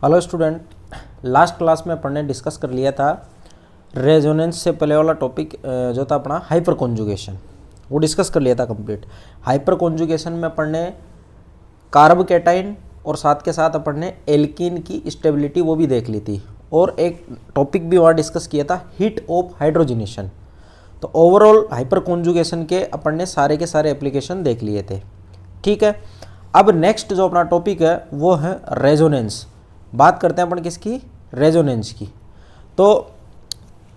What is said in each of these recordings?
Hello student, last class में अपन ने discuss कर लिया था रेजोनेंस से पहले वाला टॉपिक जो था अपना हाइपर कॉन्जुगेशन, वो डिस्कस कर लिया था कंप्लीट। हाइपर कॉन्जुगेशन में अपन ने कार्ब कैटाइन और साथ के साथ अपन ने एल्कीन की स्टेबिलिटी वो भी देख ली थी, और एक टॉपिक भी वहाँ डिस्कस किया था हीट ऑफ हाइड्रोजनेशन। तो ओवरऑल हाइपर कॉन्जुगेशन के अपन ने सारे के सारे एप्लीकेशन देख लिए थे। ठीक है, अब नेक्स्ट जो अपना टॉपिक है वो है रेजोनेंस। बात करते हैं अपन किसकी, रेजोनेंस की। तो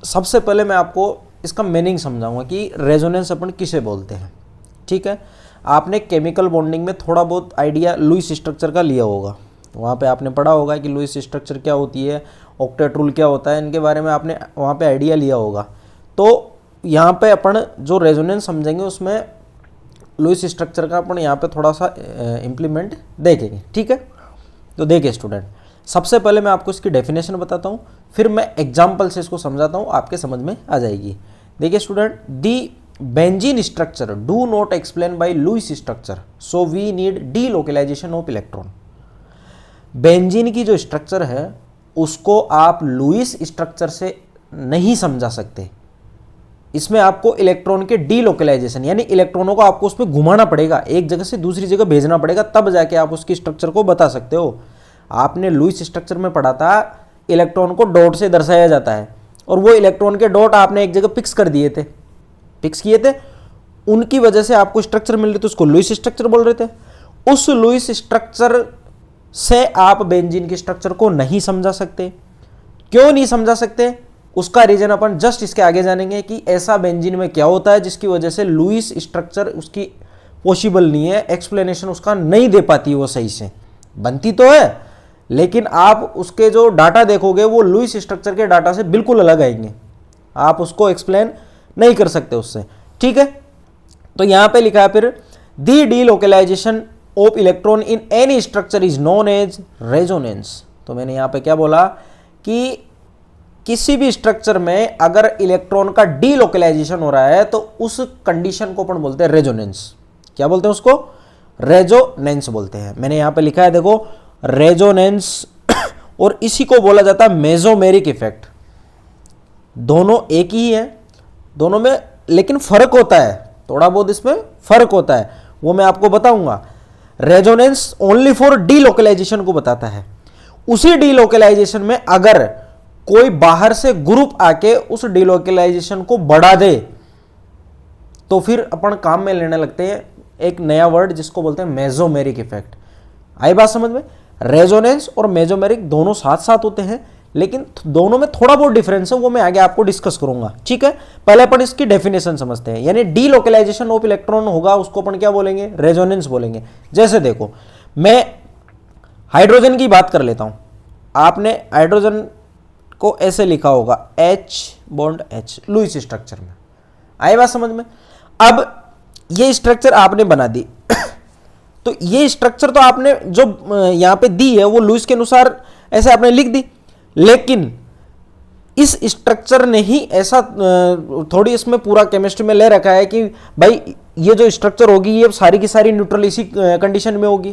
सबसे पहले मैं आपको इसका मीनिंग समझाऊंगा कि रेजोनेंस अपन किसे बोलते हैं। ठीक है, आपने केमिकल बॉन्डिंग में थोड़ा बहुत आइडिया लुईस स्ट्रक्चर का लिया होगा, वहाँ पे आपने पढ़ा होगा कि लुईस स्ट्रक्चर क्या होती है, ऑक्टेट रूल क्या होता है, इनके बारे में आपने वहाँ पे आइडिया लिया होगा। तो यहाँ पे अपन जो रेजोनेंस समझेंगे उसमें लुईस स्ट्रक्चर का अपन यहाँ पे थोड़ा सा इम्प्लीमेंट देखेंगे। ठीक है, तो देखिए स्टूडेंट, सबसे पहले मैं आपको इसकी डेफिनेशन बताता हूँ, फिर मैं एग्जाम्पल से इसको समझाता हूँ, आपके समझ में आ जाएगी। देखिए student, the benzene structure do not explain by Lewis structure, so we need D localisation of electron. Benzene की जो स्ट्रक्चर है उसको आप लुईस स्ट्रक्चर से नहीं समझा सकते। इसमें आपको इलेक्ट्रॉन के डी लोकेलाइजेशन यानी इलेक्ट्रॉनों को आपको उसमें घुमाना पड़ेगा, एक जगह से दूसरी जगह भेजना पड़ेगा, तब जाके आप उसकी स्ट्रक्चर को बता सकते हो। आपने लुईस स्ट्रक्चर में पढ़ा था इलेक्ट्रॉन को डॉट से दर्शाया जाता है, और वो इलेक्ट्रॉन के डॉट आपने एक जगह फिक्स कर दिए थे, फिक्स किए थे, उनकी वजह से आपको स्ट्रक्चर मिल रही थी, उसको लुईस स्ट्रक्चर बोल रहे थे। उस लुईस स्ट्रक्चर से आप बेंजीन की स्ट्रक्चर को नहीं समझा सकते। क्यों नहीं समझा सकते, उसका रीजन अपन जस्ट इसके आगे जानेंगे कि ऐसा बेंजीन में क्या होता है जिसकी वजह से लुईस स्ट्रक्चर उसकी पॉसिबल नहीं है, एक्सप्लेनेशन उसका नहीं दे पाती, वो सही से बनती तो है लेकिन आप उसके जो डाटा देखोगे वो लुईस स्ट्रक्चर के डाटा से बिल्कुल अलग आएंगे, आप उसको एक्सप्लेन नहीं कर सकते उससे। ठीक है, तो यहां पे लिखा है फिर the D localisation of electron in any structure is known as resonance. तो मैंने यहां पे क्या बोला कि किसी भी स्ट्रक्चर में अगर इलेक्ट्रॉन का डी लोकेलाइजेशन हो रहा है तो उस कंडीशन को अपन बोलते हैं रेजोनेंस। क्या बोलते हैं उसको, रेजोनेंस बोलते हैं। मैंने यहां पे लिखा है देखो रेजोनेंस, और इसी को बोला जाता है मेसोमेरिक इफेक्ट। दोनों एक ही है, दोनों में लेकिन फर्क होता है, थोड़ा बहुत इसमें फर्क होता है, वो मैं आपको बताऊंगा। Resonance only for D localisation को बताता है। उसी डी लोकेलाइजेशन में अगर कोई बाहर से ग्रुप आके उस डी लोकेलाइजेशन को बढ़ा दे तो फिर अपन काम में लेने लगते हैं एक नया वर्ड जिसको बोलते हैं मेसोमेरिक इफेक्ट। आई बात समझ में, रेजोनेंस और मेसोमेरिक दोनों साथ साथ होते हैं, लेकिन दोनों में थोड़ा बहुत डिफरेंस है, वो मैं आगे आपको डिस्कस करूंगा। ठीक है, पहले अपन इसकी डेफिनेशन समझते हैं। यानी डी लोकेलाइजेशन ऑफ इलेक्ट्रॉन होगा उसको अपन क्या बोलेंगे, रेजोनेंस बोलेंगे। जैसे देखो, मैं हाइड्रोजन की बात कर लेता हूं, आपने हाइड्रोजन को ऐसे लिखा होगा H bond H Lewis structure में। आई बात समझ में। अब ये स्ट्रक्चर आपने बना दी तो ये स्ट्रक्चर तो आपने जो यहां पे दी है वो लुईस के अनुसार ऐसे आपने लिख दी, लेकिन इस स्ट्रक्चर ने ही ऐसा थोड़ी इसमें पूरा केमिस्ट्री में ले रखा है कि भाई ये जो स्ट्रक्चर होगी ये सारी की सारी न्यूट्रल इसी कंडीशन में होगी।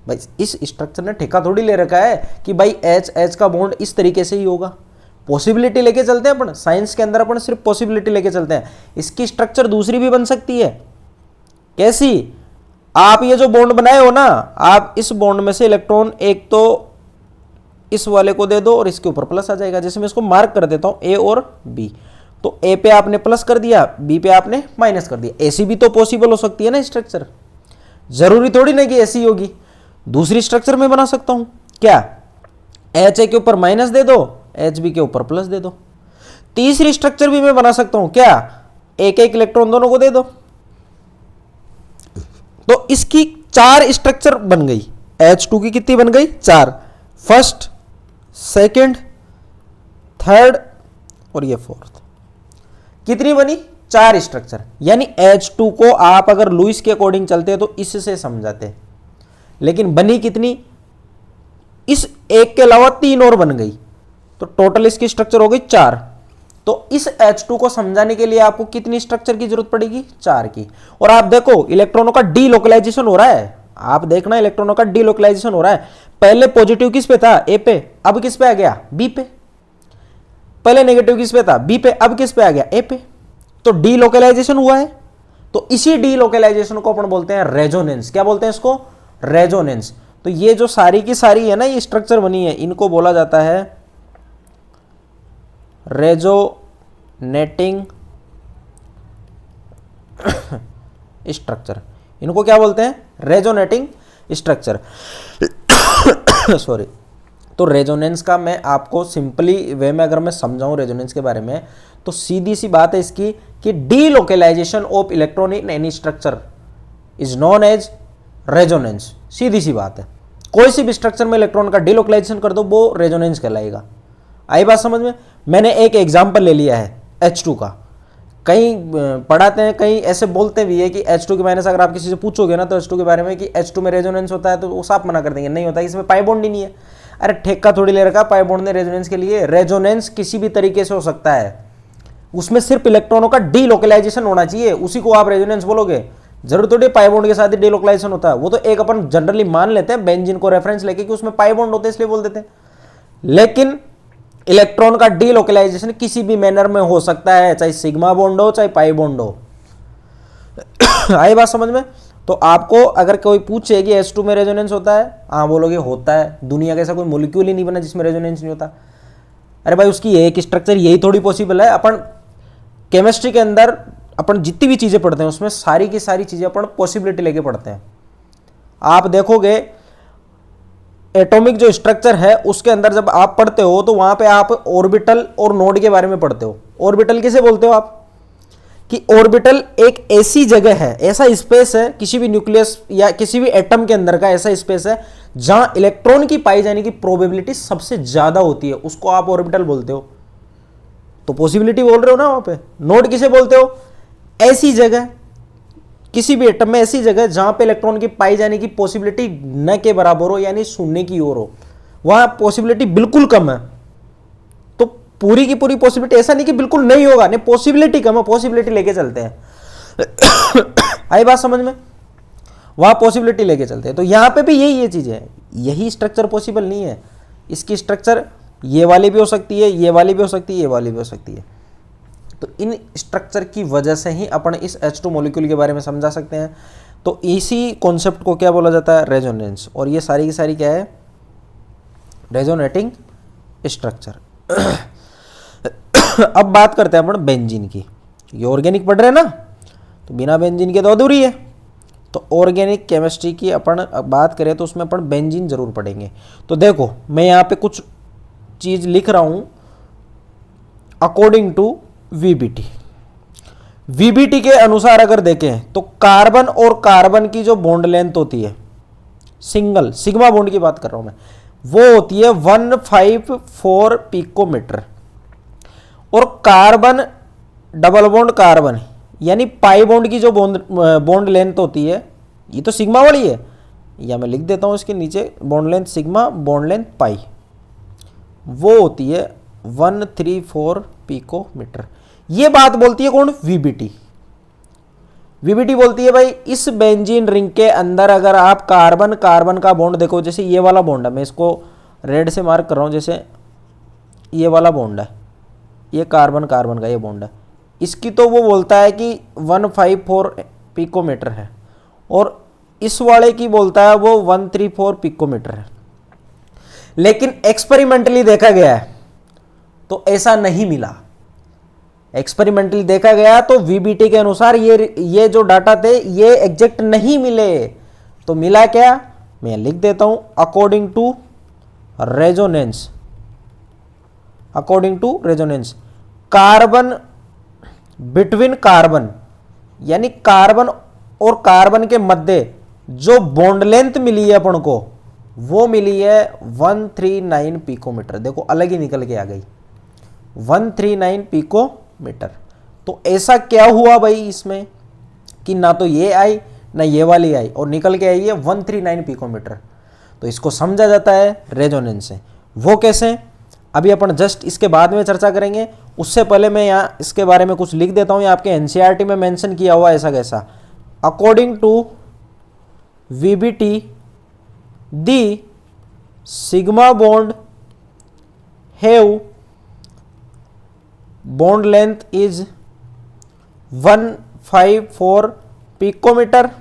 भाई इस स्ट्रक्चर ने ठेका थोड़ी ले रखा है कि भाई H H का बॉन्ड इस तरीके से ही होगा। पॉसिबिलिटी लेके चलते हैं अपन, साइंस के अंदर अपन सिर्फ पॉसिबिलिटी लेके चलते हैं। इसकी स्ट्रक्चर दूसरी भी बन सकती है। कैसी, आप ये जो बॉन्ड बनाए हो ना, आप इस बॉन्ड में से इलेक्ट्रॉन एक तो इस वाले को दे दो और इसके ऊपर प्लस आ जाएगा। जैसे मैं इसको मार्क कर देता हूं A और B, तो A पे आपने प्लस कर दिया, B पे आपने माइनस कर दिया। ऐसी भी तो पॉसिबल हो सकती है ना स्ट्रक्चर, जरूरी थोड़ी ना कि ऐसी होगी। दूसरी स्ट्रक्चर में बना सकता हूं क्या, HA के ऊपर माइनस दे दो, HB के ऊपर प्लस दे दो। तीसरी स्ट्रक्चर भी मैं बना सकता हूं क्या, एक एक इलेक्ट्रॉन दोनों को दे दो। तो इसकी 4 स्ट्रक्चर बन गई। H2 की कितनी बन गई, 4, फर्स्ट, सेकंड, थर्ड और ये फोर्थ। कितनी बनी, 4 स्ट्रक्चर। यानी H2 को आप अगर लुईस के अकॉर्डिंग चलते हैं तो इससे समझाते, लेकिन बनी कितनी, इस एक के अलावा 3 और बन गई, तो टोटल इसकी स्ट्रक्चर हो गई 4। तो इस H2 को समझाने के लिए आपको कितनी स्ट्रक्चर की जरूरत पड़ेगी, 4 की। और आप देखो इलेक्ट्रॉनों का डी लोकेलाइजेशन हो रहा है, आप देखना इलेक्ट्रॉनों का डी लोकेलाइजेशन हो रहा है। पहले पॉजिटिव किस पे था, ए पे, अब किस पे आ गया, बी पे। पहले नेगेटिव किस पे था, बी पे, अब किस पे आ गया, ए पे। तो डीलोकेलाइजेशन हुआ है। तो इसी डीलोकेलाइजेशन को अपन बोलते हैं रेजोनेंस। क्या बोलते हैं इसको, रेजोनेंस। तो ये जो सारी की सारी है ना, ये स्ट्रक्चर बनी है, इनको बोला जाता है रेजोनेटिंग स्ट्रक्चर। इनको क्या बोलते हैं, रेजोनेटिंग स्ट्रक्चर। सॉरी। तो रेजोनेंस का मैं आपको सिंपली वे में अगर मैं समझाऊं रेजोनेंस के बारे में, तो सीधी सी बात है इसकी कि delocalisation of electron in any structure is known as resonance. सीधी सी बात है, कोई सी भी स्ट्रक्चर में इलेक्ट्रॉन का डीलोकेलाइजेशन कर दो वो रेजोनेंस कहलाएगा। आई बात समझ में। मैंने एक एग्जांपल ले लिया है H2 का। कहीं पढ़ाते हैं, कहीं ऐसे बोलते भी है कि H2 के मायने से अगर आप किसी से पूछोगे ना तो H2 के बारे में कि H2 में रेजोनेंस होता है, तो वो साफ मना कर देंगे, नहीं होता, इसमें पाई बॉन्ड ही नहीं है। अरे ठेका थोड़ी ले रखा पाई बॉन्ड ने रेजोनेंस के लिए। रेजोनेंस किसी भी तरीके से हो सकता है, उसमें सिर्फ इलेक्ट्रॉनों का डीलोकेलाइजेशन होना चाहिए, उसी को आप रेजोनेंस बोलोगे। जरूर थोड़ी पाई बॉन्ड के साथ ही डीलोकेलाइजेशन होता है, वो तो एक अपन जनरली मान लेते हैं बेंजीन को रेफरेंस लेके कि उसमें पाई बॉन्ड होते हैं इसलिए बोल देते हैं। लेकिन इलेक्ट्रॉन का डीलोकेलाइजेशन किसी भी मैनर में हो सकता है, चाहे सिग्मा बॉन्ड हो चाहे पाई बॉन्ड हो। आई बात समझ में। तो आपको अगर कोई पूछे कि H2 में रेजोनेंस होता है, हाँ बोलोगे होता है, दुनिया का ऐसा कोई मॉलिक्यूल ही नहीं बना जिसमें रेजोनेंस नहीं होता। अरे भाई उसकी एक स्ट्रक्चर यही थोड़ी पॉसिबल है। अपन केमिस्ट्री के अंदर अपन जितनी भी चीजें पढ़ते हैं उसमें सारी की सारी चीजें अपन पॉसिबिलिटी लेके पढ़ते हैं। आप देखोगे एटॉमिक जो स्ट्रक्चर है उसके अंदर जब आप पढ़ते हो तो वहां पे आप ऑर्बिटल और नोड के बारे में पढ़ते हो। ऑर्बिटल किसे बोलते हो आप, कि ऑर्बिटल एक ऐसी जगह है, ऐसा स्पेस है किसी भी न्यूक्लियस या किसी भी एटम के अंदर का ऐसा स्पेस है जहां इलेक्ट्रॉन की पाई जाने की प्रोबेबिलिटी सबसे ज्यादा होती है, उसको आप ऑर्बिटल बोलते हो। तो पॉसिबिलिटी बोल रहे हो ना वहां पे। नोड किसे बोलते हो, ऐसी जगह किसी भी एटम में ऐसी जगह जहां पे इलेक्ट्रॉन की पाई जाने की पॉसिबिलिटी न के बराबर हो, यानी शून्य की ओर हो, वहां पॉसिबिलिटी बिल्कुल कम है। तो पूरी की पूरी पॉसिबिलिटी, ऐसा नहीं कि बिल्कुल नहीं होगा, नहीं, पॉसिबिलिटी कम है, पॉसिबिलिटी लेके चलते हैं। आई बात समझ में, वहां पॉसिबिलिटी लेके चलते हैं। तो यहां पे भी यही ये चीज है, यही स्ट्रक्चर पॉसिबल नहीं है। इसकी स्ट्रक्चर ये वाली भी हो सकती है, ये वाली भी हो सकती है, ये वाली भी हो सकती है। तो इन स्ट्रक्चर की वजह से ही अपन इस H2 मॉलिक्यूल के बारे में समझा सकते हैं। तो इसी कॉन्सेप्ट को क्या बोला जाता है, रेजोनेंस। और ये सारी की सारी क्या है, रेजोनेटिंग स्ट्रक्चर। अब बात करते हैं अपन बेंजीन की। ये ऑर्गेनिक पढ़ रहे हैं ना, तो बिना बेंजीन के तो अधूरी है। तो ऑर्गेनिक केमिस्ट्री की अपन बात करें तो उसमें अपन बेंजीन जरूर पढ़ेंगे। तो देखो मैं यहाँ पे कुछ चीज लिख रहा हूं अकॉर्डिंग टू वीबीटी। वीबीटी के अनुसार अगर देखें तो कार्बन और कार्बन की जो बॉन्ड लेंथ होती है, सिंगल सिग्मा बॉन्ड की बात कर रहा हूं मैं, वो होती है 154 पिकोमीटर। और कार्बन डबल बॉन्ड कार्बन यानी पाई बॉन्ड की जो बॉन्ड लेंथ होती है, ये तो सिग्मा वाली है, या मैं लिख देता हूं इसके नीचे bond length sigma, bond length pi, वो होती है 134 पिकोमीटर। ये बात बोलती है कौन, वीबीटी। वीबीटी बोलती है भाई इस बेंजीन रिंग के अंदर अगर आप कार्बन कार्बन का बॉन्ड देखो, जैसे ये वाला बॉन्ड है, मैं इसको रेड से मार्क कर रहा हूं, जैसे ये वाला बॉन्ड है, ये कार्बन कार्बन का ये बॉन्ड है, इसकी तो वो बोलता है कि 154 पिकोमीटर है, और इस वाले की बोलता है वो 134 पिकोमीटर है। लेकिन एक्सपेरिमेंटली देखा गया है तो ऐसा नहीं मिला। एक्सपेरिमेंटली देखा गया तो वीबीटी के अनुसार ये जो डाटा थे ये एग्जैक्ट नहीं मिले। तो मिला क्या, मैं लिख देता हूं according to resonance. According to resonance, carbon between carbon, यानी कार्बन और कार्बन के मध्य जो बॉन्ड लेंथ मिली है अपन को, वो मिली है 139 पिकोमीटर। देखो अलग ही निकल के आ गई 139 पिकोमीटर। तो ऐसा क्या हुआ भाई इसमें कि ना तो ये आई ना ये वाली आई, और निकल के आई है 139 पिकोमीटर। तो इसको समझा जाता है रेजोनेंस से। वो कैसे, अभी अपन जस्ट इसके बाद में चर्चा करेंगे। उससे पहले मैं यहाँ इसके बारे में कुछ लिख देता हूँ, ये आपके एनसीईआरटी में मेंशन किया हुआ ऐसा कैसा। According to VBT the sigma bond have bond length is 154 picometer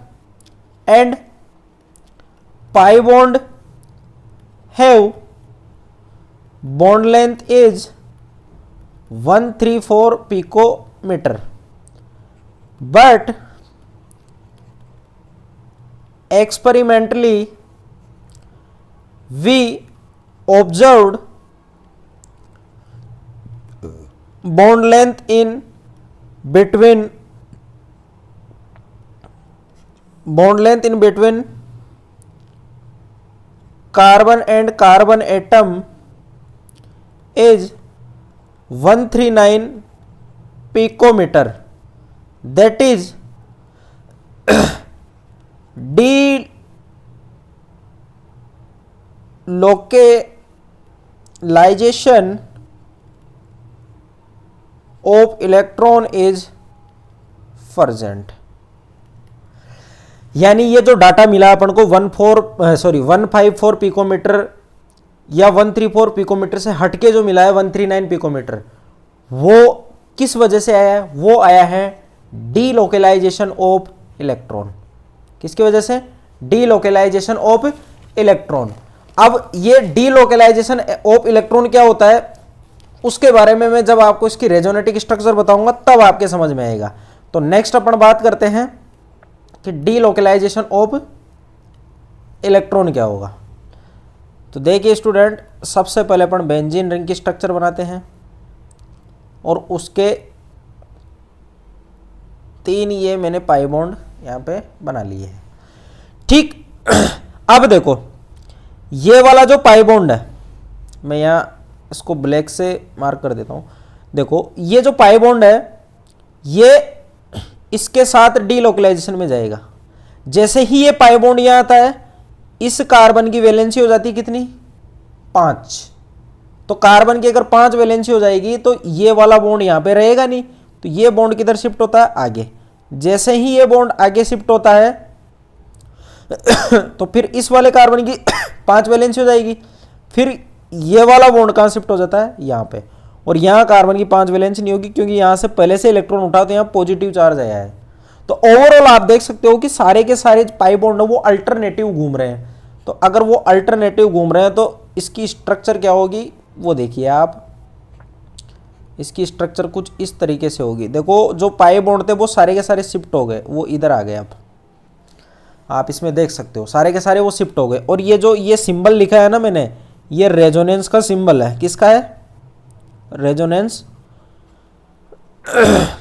and pi bond have bond length is 134 picometer, but experimentally we observed bond length in between carbon and carbon atom is 139 picometer, that is delocalization of electron is present। यानी ये जो data मिला अपन को 154 picometre या 134 picometre से हटके जो मिला है 139 पिकोमीटर, वो किस वजह से आया है? वो आया है डीलोकलाइजेशन ऑफ इलेक्ट्रॉन। किसकी वजह से? Delocalization of electron. अब ये डीलोकलाइजेशन ऑफ इलेक्ट्रॉन क्या होता है उसके बारे में मैं जब आपको इसकी रेजोनेटिक स्ट्रक्चर बताऊंगा तब आपके समझ में आएगा। तो नेक्स्ट अपन बात करते हैं कि डीलोकलाइजेशन ऑफ इलेक्ट्रॉन क्या होगा। तो देखिए स्टूडेंट, सबसे पहले अपन बेंजीन रिंग की स्ट्रक्चर बनाते हैं और उसके 3 ये मैंने पाई बॉन्ड यहाँ पे बना लिए हैं। ठीक, अब देखो ये वाला जो पाई बॉन्ड है, मैं यहाँ इसको ब्लैक से मार्क कर देता हूँ। देखो ये जो पाई बॉन्ड है ये इसके साथ डीलोकलाइजेशन में जाएगा। जैसे ही ये पाई बॉन्ड यहाँ आता है इस कार्बन की वैलेंसी हो जाती है कितनी? 5। तो कार्बन की अगर 5 वैलेंसी हो जाएगी तो ये वाला बॉन्ड यहाँ पे रहेगा नहीं, तो ये बॉन्ड किधर शिफ्ट होता है? आगे। जैसे ही ये बॉन्ड आगे शिफ्ट होता है तो फिर इस वाले कार्बन की 5 वैलेंसी हो जाएगी, फिर ये वाला बॉन्ड कहाँ शिफ्ट हो जाता है? यहाँ पे। और यहाँ कार्बन की 5 वैलेंसी नहीं होगी क्योंकि यहाँ से पहले से इलेक्ट्रॉन उठा तो यहाँ पॉजिटिव चार्ज आया है। तो ओवरऑल आप देख सकते हो कि सारे के सारे पाई बॉन्ड है वो अल्टरनेटिव घूम रहे हैं। तो अगर वो अल्टरनेटिव घूम रहे हैं तो इसकी स्ट्रक्चर क्या होगी वो देखिए आप। इसकी स्ट्रक्चर कुछ इस तरीके से होगी। देखो जो पाई बॉन्ड थे वो सारे के सारे शिफ्ट हो गए, वो इधर आ गए। आप इसमें देख सकते हो सारे के सारे वो शिफ्ट हो गए। और ये जो ये सिंबल लिखा है ना मैंने, ये रेजोनेंस का सिंबल है। किसका है? Resonance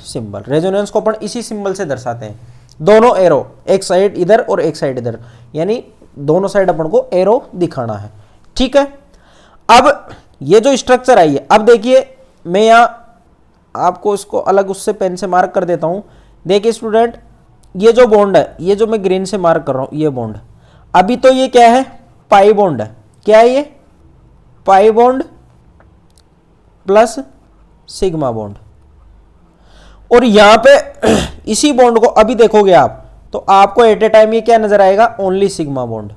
symbol. रेजोनेंस को अपन इसी सिंबल से दर्शाते हैं। दोनों एरो, एक साइड इधर और एक साइड इधर, यानी दोनों साइड अपन को एरो दिखाना है। ठीक है, अब ये जो स्ट्रक्चर आई है, अब देखिए मैं यहां आपको इसको अलग उससे पेन से मार्क कर देता हूं। देखिए स्टूडेंट, ये जो बॉन्ड है, ये जो मैं ग्रीन से मार्क कर रहा हूं, ये बॉन्ड अभी तो ये क्या है? पाई बॉन्ड है। क्या है ये? Pi bond plus sigma bond. और यहां पे इसी बॉन्ड को अभी देखोगे आप तो आपको एट ए टाइम ये क्या नजर आएगा? Only sigma bond.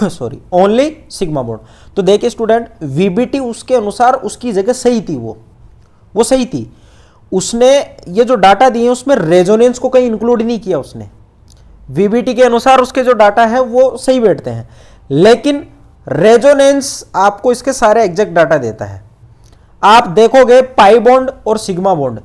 Sorry, only sigma bond. तो देखिए स्टूडेंट, वीबीटी उसके अनुसार उसकी जगह सही थी, वो सही थी। उसने ये जो डाटा दिए उसमें रेजोनेंस को कहीं इंक्लूड नहीं किया उसने। वीबीटी के अनुसार उसके जो डाटा है वो सही बैठते हैं, लेकिन रेजोनेंस आपको इसके सारे एग्जैक्ट डाटा देता है। आप देखोगे पाई बॉन्ड और सिग्मा बॉन्ड,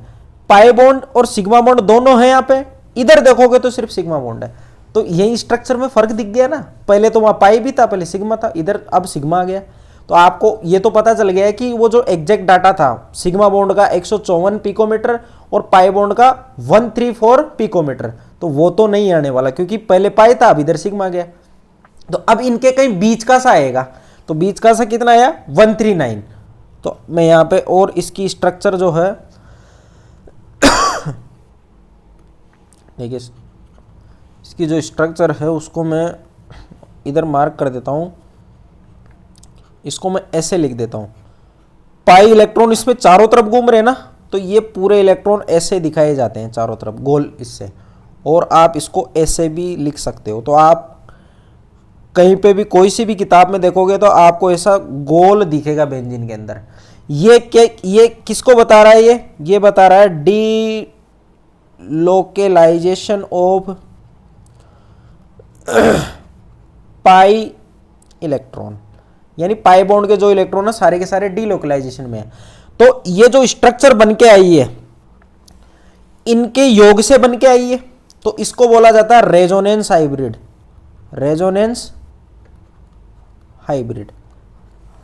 पाई बॉन्ड और सिग्मा बॉन्ड दोनों हैं यहाँ पे। इधर देखोगे तो सिर्फ सिग्मा बॉन्ड है। तो यही स्ट्रक्चर में फर्क दिख गया ना। पहले तो वहां पाई भी था, पहले सिग्मा था, इधर अब सिग्मा आ गया। तो आपको ये तो पता चल गया है कि वो जो एग्जैक्ट डाटा था सिग्मा बॉन्ड का 154 पिकोमीटर और पाई बॉन्ड का 134 पिकोमीटर, तो वो तो नहीं आने वाला क्योंकि पहले पाई था, अब इधर सिग्मा गया। तो अब इनके कहीं बीच का सा आएगा। तो बीच का सा कितना आया? 139। तो मैं यहाँ पे और इसकी स्ट्रक्चर जो है देखिए, इसकी जो स्ट्रक्चर है उसको मैं इधर मार्क कर देता हूँ। इसको मैं ऐसे लिख देता हूँ। पाई इलेक्ट्रॉन इसमें चारों तरफ घूम रहे हैं ना, तो ये पूरे इलेक्ट्रॉन ऐसे दिखाए जाते हैं चारों तरफ गोल इससे। और आप इसको ऐसे भी लिख सकते हो। तो आप कहीं पे भी कोई सी भी किताब में देखोगे तो आपको ऐसा गोल दिखेगा बेंजीन के अंदर। ये किसको बता रहा है? ये बता रहा है D localisation of pi electron, यानी पाई बॉन्ड के जो इलेक्ट्रॉन है सारे के सारे डी लोकेलाइजेशन में है। तो ये जो स्ट्रक्चर बन के आई है इनके योग से बन के आई है, तो इसको बोला जाता है resonance hybrid. Resonance hybrid,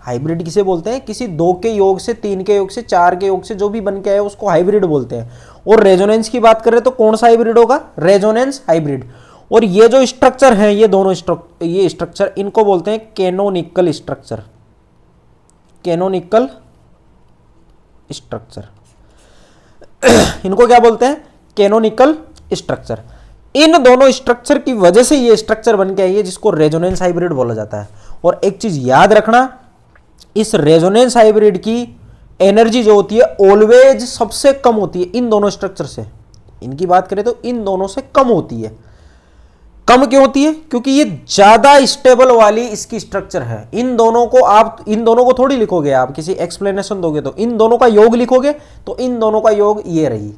hybrid किसे बोलते हैं? किसी दो के योग से, तीन के योग से, चार के योग से जो भी बन के आए उसको हाइब्रिड बोलते हैं। और रेजोनेंस की बात करें तो कौन सा हाइब्रिड होगा? Resonance hybrid. और ये जो स्ट्रक्चर है, ये दोनों ये स्ट्रक्चर, इनको बोलते हैं कैनोनिकल स्ट्रक्चर। कैनोनिकल स्ट्रक्चर इनको क्या बोलते हैं? Canonical structure. इन दोनों स्ट्रक्चर की वजह से ये स्ट्रक्चर बन के आई है जिसको रेजोनेंस हाइब्रिड बोला जाता है। और एक चीज याद रखना, इस रेजोनेंस हाइब्रिड की एनर्जी जो होती है ऑलवेज सबसे कम होती है इन दोनों स्ट्रक्चर से। इनकी बात करें तो इन दोनों से कम होती है। कम क्यों होती है? क्योंकि ये ज्यादा स्टेबल वाली इसकी स्ट्रक्चर है। इन दोनों को थोड़ी लिखोगे आप, किसी एक्सप्लेनेशन दोगे तो इन दोनों का योग लिखोगे, तो इन दोनों का योग ये रही,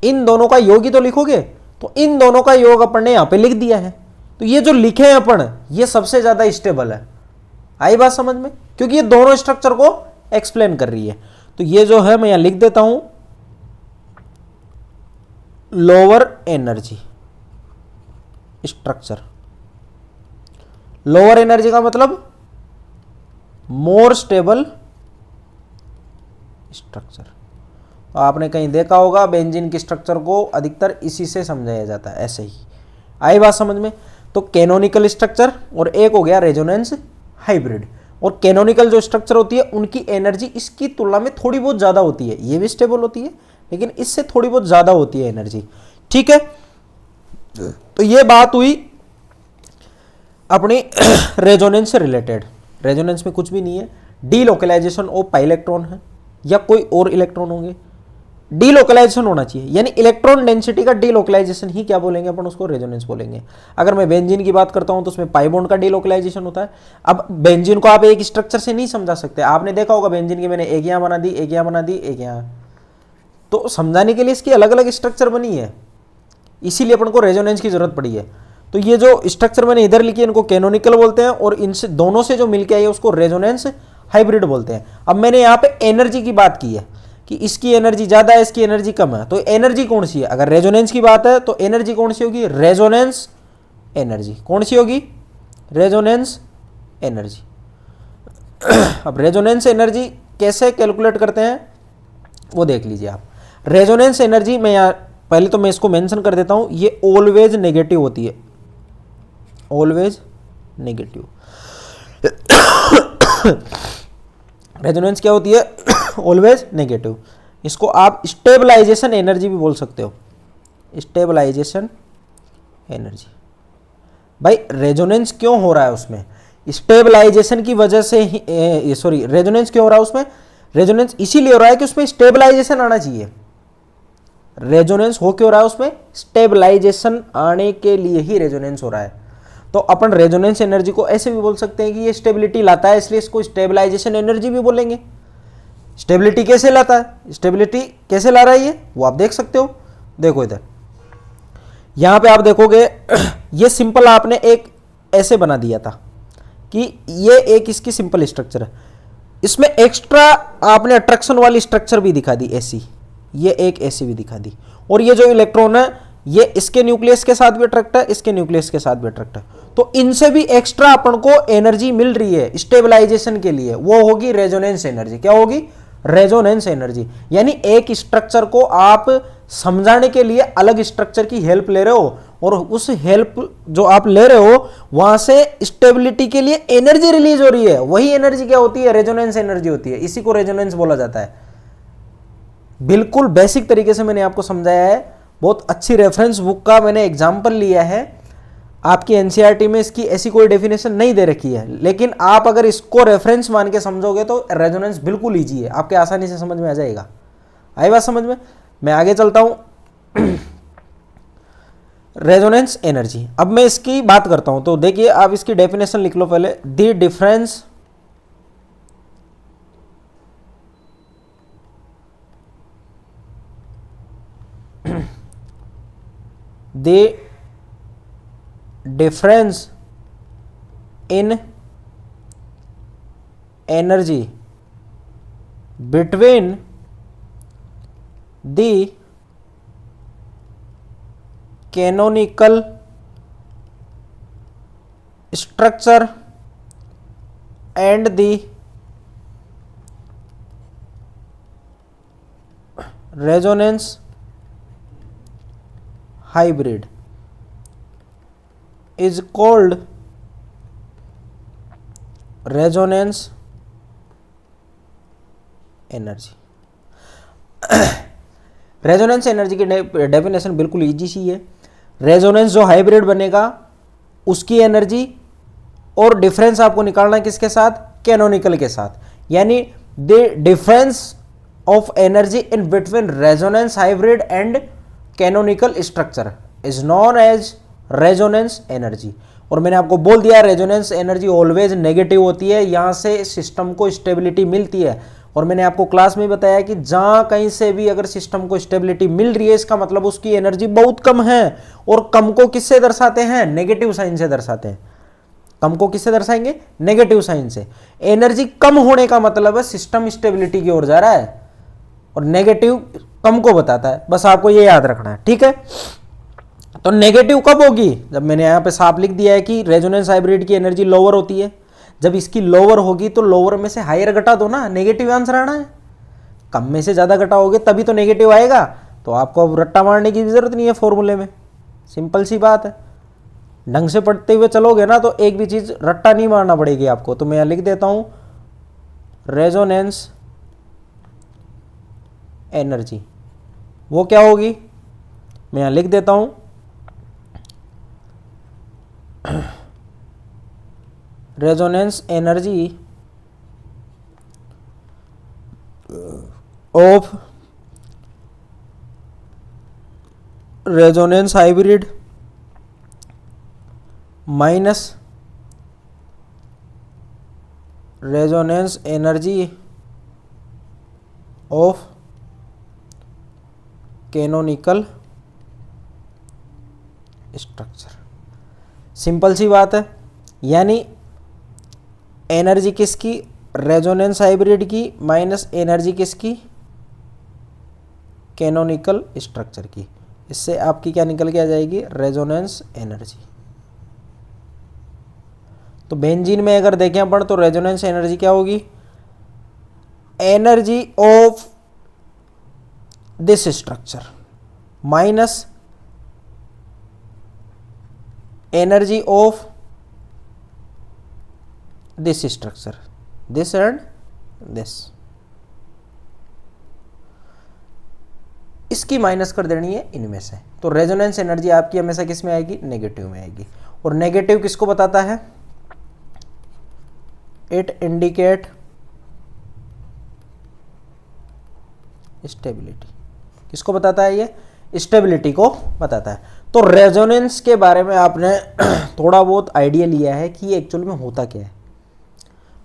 इन दोनों का योग ही तो लिखोगे। तो इन दोनों का योग अपन ने यहां पे लिख दिया है। तो ये जो लिखे हैं अपन, ये सबसे ज्यादा स्टेबल है। आई बात समझ में? क्योंकि ये दोनों स्ट्रक्चर को एक्सप्लेन कर रही है। तो ये जो है मैं यहां लिख देता हूं lower energy structure. Lower energy का मतलब मोर स्टेबल स्ट्रक्चर। तो आपने कहीं देखा होगा बेंजीन की स्ट्रक्चर को अधिकतर इसी से समझाया जाता है, ऐसे ही। आई बात समझ में? तो कैनोनिकल स्ट्रक्चर और एक हो गया रेजोनेंस हाइब्रिड। और कैनोनिकल जो स्ट्रक्चर होती है उनकी एनर्जी इसकी तुलना में थोड़ी बहुत ज्यादा होती है। ये भी स्टेबल होती है लेकिन इससे थोड़ी बहुत ज्यादा होती है एनर्जी। ठीक है, तो ये बात हुई अपनी रेजोनेंस से रिलेटेड। रेजोनेंस में कुछ भी नहीं है, डीलोकलाइजेशन ऑफ पाई इलेक्ट्रॉन है या कोई और इलेक्ट्रॉन होंगे, डीलोकलाइजेशन होना चाहिए। यानी इलेक्ट्रॉन डेंसिटी का डीलोकलाइजेशन ही क्या बोलेंगे अपन? उसको रेजोनेंस बोलेंगे। अगर मैं बेंजीन की बात करता हूं तो उसमें पाई बॉन्ड का डीलोकलाइजेशन होता है। अब बेंजीन को आप एक स्ट्रक्चर से नहीं समझा सकते। आपने देखा होगा बेंजीन की मैंने एक यहां बना दी, एक यहां बना दी, एक यहां, तो समझाने के लिए इसकी अलग अलग स्ट्रक्चर बनी है, इसीलिए अपन को रेजोनेंस की जरूरत पड़ी है। तो ये जो स्ट्रक्चर मैंने इधर लिखी है इनको कैनोनिकल बोलते हैं, और इनसे दोनों से जो मिलके आई है उसको रेजोनेंस हाइब्रिड बोलते हैं। अब मैंने यहाँ पे एनर्जी की बात की है कि इसकी एनर्जी ज्यादा है, इसकी एनर्जी कम है। तो एनर्जी कौन सी है? अगर रेजोनेंस की बात है तो एनर्जी कौन सी होगी? Resonance energy. कौन सी होगी? Resonance energy. अब रेजोनेंस एनर्जी कैसे कैलकुलेट करते हैं वो देख लीजिए आप। रेजोनेंस एनर्जी में यहाँ पहले तो मैं इसको मेंशन कर देता हूं, ये ऑलवेज नेगेटिव होती है, ऑलवेज नेगेटिव। रेजोनेंस क्या होती है? Always negative. इसको आप स्टेबलाइजेशन एनर्जी भी बोल सकते हो, स्टेबलाइजेशन एनर्जी। भाई रेजोनेंस क्यों हो रहा है उसमें? स्टेबलाइजेशन की वजह से ही, सॉरी, रेजोनेंस क्यों हो रहा है उसमें? रेजोनेंस इसीलिए हो रहा है कि उसमें स्टेबलाइजेशन आना चाहिए। रेजोनेंस हो क्यों रहा है उसमें? स्टेबलाइजेशन आने के लिए ही रेजोनेंस हो रहा है। तो अपन रेजोनेंस एनर्जी को ऐसे भी बोल सकते हैं कि ये स्टेबिलिटी लाता है, इसलिए इसको स्टेबलाइजेशन एनर्जी भी बोलेंगे। स्टेबिलिटी कैसे लाता है? स्टेबिलिटी कैसे ला रहा है ये वो आप देख सकते हो। देखो इधर यहां पे आप देखोगे ये सिंपल आपने एक ऐसे बना दिया था कि ये एक इसकी सिंपल स्ट्रक्चर है, इसमें एक्स्ट्रा आपने अट्रैक्शन वाली स्ट्रक्चर भी दिखा दी, ऐसी, ये एक ऐसी भी दिखा दी। और ये जो इलेक्ट्रॉन है ये इसके न्यूक्लियस के साथ भी अट्रैक्ट है, इसके न्यूक्लियस के साथ भी अट्रैक्ट है। तो इनसे भी एक्स्ट्रा अपन को एनर्जी मिल रही है स्टेबलाइजेशन के लिए, वो होगी रेजोनेंस एनर्जी। क्या होगी? Resonance energy. यानी एक स्ट्रक्चर को आप समझाने के लिए अलग स्ट्रक्चर की हेल्प ले रहे हो, और उस हेल्प जो आप ले रहे हो वहां से स्टेबिलिटी के लिए एनर्जी रिलीज हो रही है। वही एनर्जी क्या होती है? रेजोनेंस एनर्जी होती है। इसी को रेजोनेंस बोला जाता है। बिल्कुल बेसिक तरीके से मैंने आपको समझाया है। बहुत अच्छी रेफरेंस बुक का मैंने एग्जाम्पल लिया है। आपकी एनसीईआरटी में इसकी ऐसी कोई डेफिनेशन नहीं दे रखी है, लेकिन आप अगर इसको रेफरेंस मान के समझोगे तो रेजोनेंस बिल्कुल ईजी है, आपके आसानी से समझ में आ जाएगा। आई बात समझ में? मैं आगे चलता हूं। Resonance energy. अब मैं इसकी बात करता हूं, तो देखिए आप इसकी डेफिनेशन लिख लो पहले। The difference the difference in energy between the canonical structure and the resonance hybrid is called resonance energy। Resonance energy की डेफिनेशन बिल्कुल इजी सी है। रेजोनेंस जो हाइब्रिड बनेगा उसकी एनर्जी, और डिफरेंस आपको निकालना है किसके साथ, कैनोनिकल के साथ, यानी the difference of energy in between resonance hybrid and canonical structure is known as resonance energy. और मैंने आपको बोल दिया रेजोनेंस एनर्जी ऑलवेज नेगेटिव होती है, यहां से सिस्टम को स्टेबिलिटी मिलती है। और मैंने आपको क्लास में बताया कि जहां कहीं से भी अगर सिस्टम को स्टेबिलिटी मिल रही है इसका मतलब उसकी एनर्जी बहुत कम है। और कम को किससे दर्शाते हैं, नेगेटिव साइन से दर्शाते हैं। कम को किससे दर्शाएंगे, नेगेटिव साइन से। एनर्जी कम होने का मतलब है सिस्टम स्टेबिलिटी की ओर जा रहा है, और नेगेटिव कम को बताता है, बस आपको ये याद रखना है, ठीक है। तो नेगेटिव कब होगी, जब मैंने यहां पे साफ लिख दिया है कि रेजोनेंस हाइब्रिड की एनर्जी लोअर होती है। जब इसकी लोअर होगी तो लोअर में से हायर घटा दो ना, नेगेटिव आंसर आना है। कम में से ज्यादा घटाओगे तभी तो नेगेटिव आएगा। तो आपको अब रट्टा मारने की जरूरत नहीं है फॉर्मूले में, सिंपल सी बात है। ढंग से पढ़ते हुए चलोगे ना तो एक भी चीज रट्टा नहीं मारना पड़ेगी आपको। तो मैं यहां लिख देता हूं रेजोनेंस एनर्जी, वो क्या होगी, मैं यहां लिख देता हूं resonance energy of resonance hybrid minus resonance energy of canonical structure. Simple सी बात है, यानी एनर्जी किसकी, रेजोनेंस हाइब्रिड की, माइनस एनर्जी किसकी, कैनोनिकल स्ट्रक्चर की। इससे आपकी क्या निकल के आ जाएगी, रेजोनेंस एनर्जी। तो बेंजीन में अगर देखें अपन तो रेजोनेंस एनर्जी क्या होगी, energy of this structure minus energy of this structure, this and this. इसकी माइनस कर देनी है इनमें से। तो रेजोनेंस एनर्जी आपकी हमेशा किस में आएगी, नेगेटिव में आएगी। और नेगेटिव किसको बताता है, इट इंडिकेट स्टेबिलिटी। किसको बताता है, ये स्टेबिलिटी को बताता है। तो रेजोनेंस के बारे में आपने थोड़ा बहुत आइडिया लिया है कि ये एक्चुअल में होता क्या है,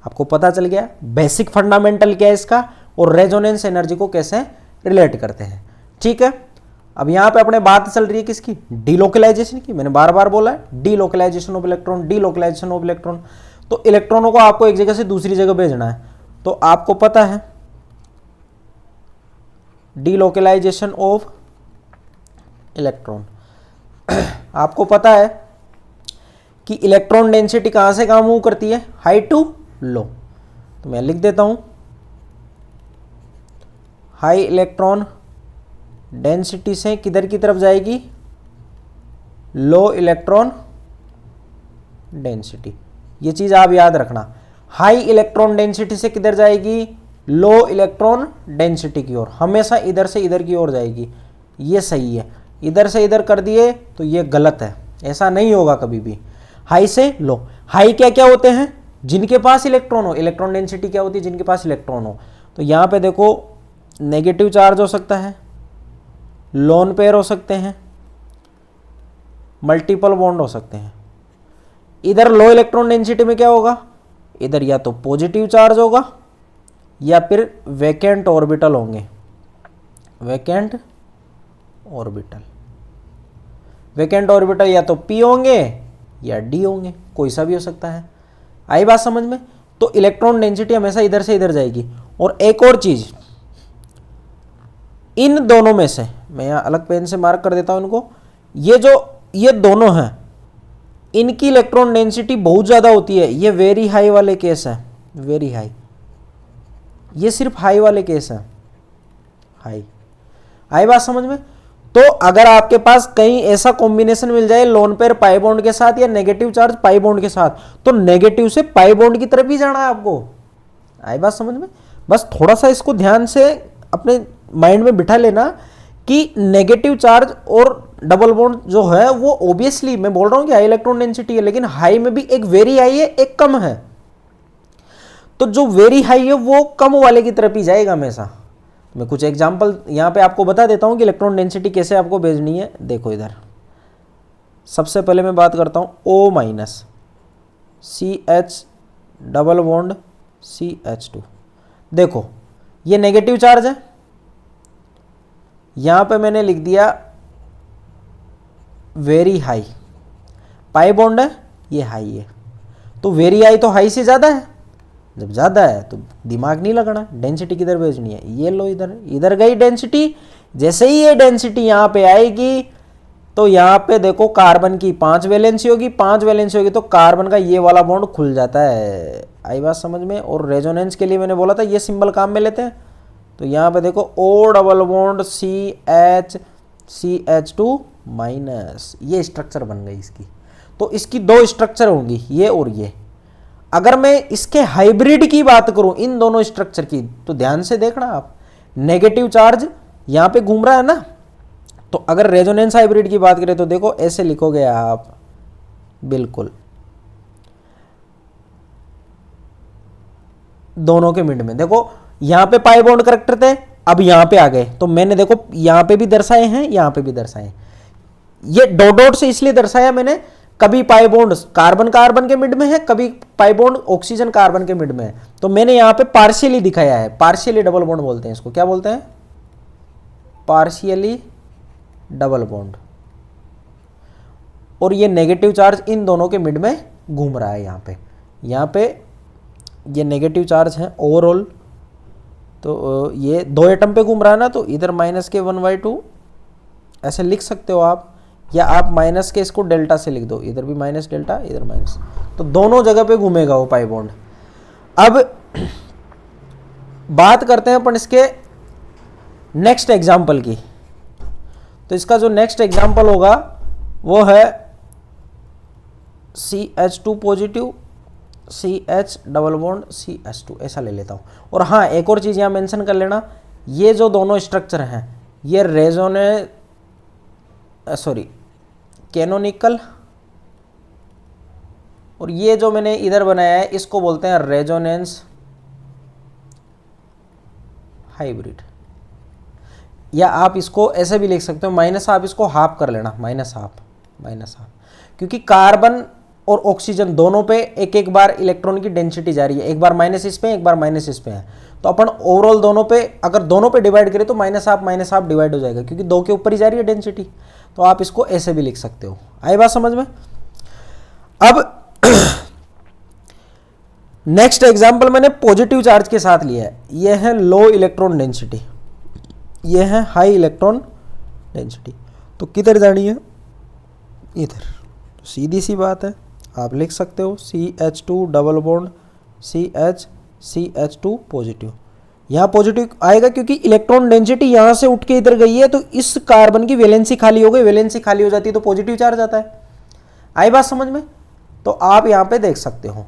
आपको पता चल गया बेसिक फंडामेंटल क्या है इसका, और रेजोनेंस एनर्जी को कैसे रिलेट करते हैं, ठीक है। अब यहां पे अपने बात चल रही है किसकी, डीलोकलाइजेशन की। मैंने बार बार बोला है delocalization of electron, delocalization of electron. तो इलेक्ट्रॉनों को आपको एक जगह से दूसरी जगह भेजना है, तो आपको पता है डीलोकलाइजेशन ऑफ इलेक्ट्रॉन। आपको पता है कि इलेक्ट्रॉन डेंसिटी कहां से कहां मूव करती है, हाई टू लो। तो मैं लिख देता हूं हाई इलेक्ट्रॉन डेंसिटी से किधर की तरफ जाएगी, लो इलेक्ट्रॉन डेंसिटी। ये चीज आप याद रखना, हाई इलेक्ट्रॉन डेंसिटी से किधर जाएगी, लो इलेक्ट्रॉन डेंसिटी की ओर, हमेशा इधर से इधर की ओर जाएगी। ये सही है, इधर से इधर कर दिए तो ये गलत है, ऐसा नहीं होगा कभी भी। हाई से लो, हाई क्या क्या होते हैं, जिनके पास इलेक्ट्रॉन हो। इलेक्ट्रॉन डेंसिटी क्या होती है, जिनके पास इलेक्ट्रॉन हो। तो यहां पे देखो नेगेटिव चार्ज हो सकता है, लोन पेयर हो सकते हैं, मल्टीपल बॉन्ड हो सकते हैं। इधर लो इलेक्ट्रॉन डेंसिटी में क्या होगा, इधर या तो पॉजिटिव चार्ज होगा या फिर वैकेंट ऑर्बिटल होंगे, वैकेंट ऑर्बिटल। वैकेंट ऑर्बिटल या तो p होंगे या d होंगे, कोई सा भी हो सकता है। आई बात समझ में। तो इलेक्ट्रॉन डेंसिटी हमेशा इधर से इधर जाएगी। और एक और चीज, इन दोनों में से, मैं यहां अलग पेन से मार्क कर देता हूं इनको, ये दोनों हैं, इनकी इलेक्ट्रॉन डेंसिटी बहुत ज्यादा होती है। ये वेरी हाई वाले केस है, वेरी हाई। ये सिर्फ हाई वाले केस है, हाई। आई बात समझ में। तो अगर आपके पास कहीं ऐसा कॉम्बिनेशन मिल जाए लोन पेयर पाई बॉन्ड के साथ या नेगेटिव चार्ज पाई बॉन्ड के साथ, तो नेगेटिव से पाई बॉन्ड की तरफ ही जाना है आपको। आई बात समझ में। बस थोड़ा सा इसको ध्यान से अपने माइंड में बिठा लेना कि नेगेटिव चार्ज और डबल बॉन्ड जो है वो ऑब्वियसली मैं बोल रहा हूं कि हाई इलेक्ट्रॉन डेंसिटी है, लेकिन हाई में भी एक वेरी हाई है, एक कम है। तो जो वेरी हाई है वो कम वाले की तरफ ही जाएगा हमेशा। मैं कुछ एग्जांपल यहां पे आपको बता देता हूं कि इलेक्ट्रॉन डेंसिटी कैसे आपको भेजनी है। देखो इधर सबसे पहले मैं बात करता हूं O- CH double bond CH2। देखो ये नेगेटिव चार्ज है, यहां पे मैंने लिख दिया वेरी हाई। पाई बॉन्ड है, ये हाई है, तो वेरी हाई तो हाई से ज्यादा है। जब ज्यादा है तो दिमाग नहीं लगना, डेंसिटी किधर भेजनी है, ये लो इधर, इधर गई डेंसिटी। जैसे ही ये डेंसिटी यहां पे आएगी तो यहां पे देखो कार्बन की 5 वैलेंसी होगी, 5 वैलेंसी होगी तो कार्बन का ये वाला बॉन्ड खुल जाता है। आई बात समझ में। और रेजोनेंस के लिए मैंने बोला था ये सिंबल काम में लेते हैं। तो यहां पे देखो O double bond CH2 minus, ये स्ट्रक्चर बन गई इसकी। तो इसकी दो स्ट्रक्चर होंगी, ये और ये। अगर मैं इसके हाइब्रिड की बात करूं इन दोनों स्ट्रक्चर की, तो ध्यान से देखना आप, नेगेटिव चार्ज यहां पे घूम रहा है ना, तो अगर रेजोनेंस हाइब्रिड की बात करें तो देखो ऐसे लिखोगे आप, बिल्कुल दोनों के मिड में। देखो यहां पे पाई बॉन्ड करेक्टर थे, अब यहां पे आ गए, तो मैंने देखो यहां पे भी दर्शाए हैं, यहां पे भी दर्शाए हैं। ये डॉट डॉट से इसलिए दर्शाया मैंने, कभी पाई बॉन्ड कार्बन कार्बन के मिड में है, कभी पाई बॉन्ड ऑक्सीजन कार्बन के मिड में है, तो मैंने यहां पे पार्शियली दिखाया है। पार्शियली डबल बॉन्ड बोलते हैं इसको, क्या बोलते हैं, पार्शियली डबल बॉन्ड। और ये नेगेटिव चार्ज इन दोनों के मिड में घूम रहा है। यहां पे ये नेगेटिव चार्ज है ओवरऑल, तो ये 2 एटम पे घूम रहा है ना, तो इधर -1/2 ऐसे लिख सकते हो आप, या आप माइनस के इसको डेल्टा से लिख दो, इधर भी माइनस डेल्टा, इधर माइनस, तो दोनों जगह पे घूमेगा वो पाई बॉन्ड। अब बात करते हैं अपन इसके नेक्स्ट एग्जाम्पल की। तो इसका जो नेक्स्ट एग्जाम्पल होगा वो है CH2 positive CH double bond CH2, ऐसा ले लेता हूं। और हाँ, एक और चीज यहां मेंशन कर लेना, ये जो दोनों स्ट्रक्चर हैं ये कैनोनिकल, और ये जो मैंने इधर बनाया है इसको बोलते हैं रेजोनेंस हाइब्रिड। या आप इसको ऐसे भी लिख सकते हो, माइनस आप इसको हाफ कर लेना, माइनस हाफ, क्योंकि कार्बन और ऑक्सीजन दोनों पे एक एक बार इलेक्ट्रॉन की डेंसिटी जा रही है, एक बार माइनस इस पे, एक बार माइनस इस पे है। तो अपन ओवरऑल दोनों पे, अगर दोनों पे डिवाइड करें तो माइनस हाफ डिवाइड हो जाएगा, क्योंकि 2 के ऊपर ही जा रही है डेंसिटी। तो आप इसको ऐसे भी लिख सकते हो। आई बात समझ में। अब नेक्स्ट एग्जांपल मैंने पॉजिटिव चार्ज के साथ लिया है। यह है लो इलेक्ट्रॉन डेंसिटी, यह है हाई इलेक्ट्रॉन डेंसिटी। तो किधर जानी है, इधर। तो सीधी सी बात है, आप लिख सकते हो CH2 double bond CH2 positive. यहाँ पॉजिटिव आएगा क्योंकि इलेक्ट्रॉन डेंसिटी यहाँ से उठ के इधर गई है, तो इस कार्बन की वैलेंसी खाली हो गई, वैलेंसी खाली हो जाती है तो पॉजिटिव चार्ज आता है। आई बात समझ में। तो आप यहाँ पे देख सकते हो,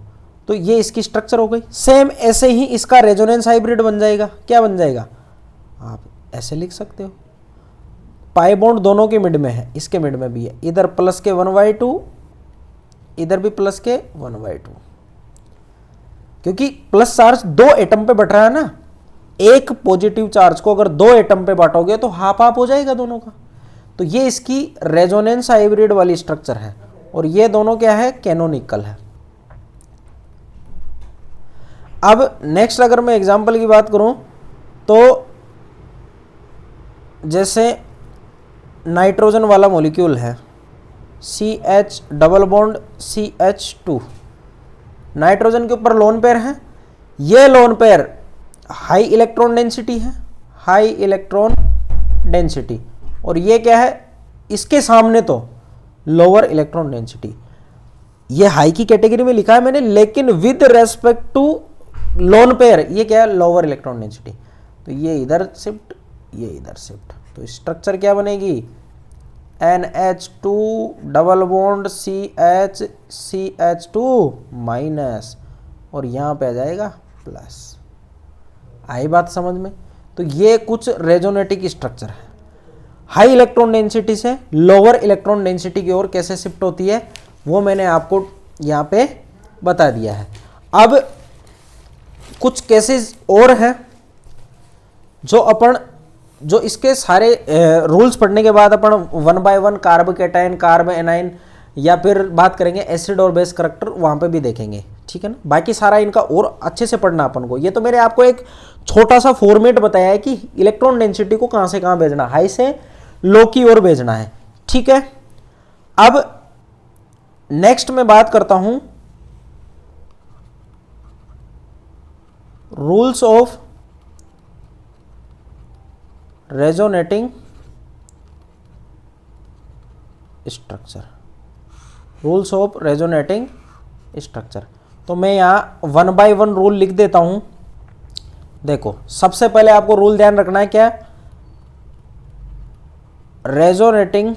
तो ये इसकी स्ट्रक्चर हो गई। सेम ऐसे ही इसका रेजोनेंस हाइब्रिड बन जाएगा। क्या बन जाएगा, आप ऐसे लिख सकते हो, पाई बॉन्ड दोनों के मिड में है, इसके मिड में भी है, इधर प्लस के 1/2, इधर भी प्लस के 1/2, क्योंकि प्लस चार्ज 2 एटम पे बट रहा है ना। एक पॉजिटिव चार्ज को अगर 2 एटम पे बांटोगे तो हाफ हाफ हो जाएगा दोनों का। तो ये इसकी रेजोनेंस हाइब्रिड वाली स्ट्रक्चर है, और ये दोनों क्या है, कैनोनिकल है। अब नेक्स्ट अगर मैं एग्जांपल की बात करूं तो जैसे नाइट्रोजन वाला मॉलिक्यूल है CH double bond CH2, nitrogen के ऊपर लोन पेयर है, ये lone pair high electron density है, हाई इलेक्ट्रॉन डेंसिटी, और ये क्या है, इसके सामने तो लोअर इलेक्ट्रॉन डेंसिटी। ये हाई की कैटेगरी में लिखा है मैंने, लेकिन with respect to lone pair ये क्या है, लोअर इलेक्ट्रॉन डेंसिटी। तो ये इधर शिफ्ट, ये इधर शिफ्ट, तो स्ट्रक्चर क्या बनेगी, NH2 double bond CH CH2 minus, और यहाँ पे आ जाएगा प्लस। आई बात समझ में? तो ये कुछ रेजोनेटिक स्ट्रक्चर है, हाई इलेक्ट्रॉन डेंसिटी से लोअर इलेक्ट्रॉन डेंसिटी की ओर कैसे शिफ्ट होती है वो मैंने आपको यहाँ पे बता दिया है। अब कुछ केसेस और हैं जो इसके सारे रूल्स पढ़ने के बाद अपन 1 by 1 carb cation, carb A9, या फिर बात करेंगे एसिड और बेस करैक्टर, वहाँ पे भी देखेंगे, ठीक है ना। बाकी सारा इनका और अच्छे से पढ़ना अपन को। ये तो मैंने आपको एक छोटा सा फॉर्मेट बताया है कि इलेक्ट्रॉन डेंसिटी को कहाँ से कहाँ भेजना, हाई से लो की ओर भेजना है, ठीक है। अब नेक्स्ट मैं बात करता हूं rules of resonating structure, rules of resonating structure. तो मैं यहां 1 by 1 रूल लिख देता हूं। देखो, सबसे पहले आपको रूल ध्यान रखना है क्या, resonating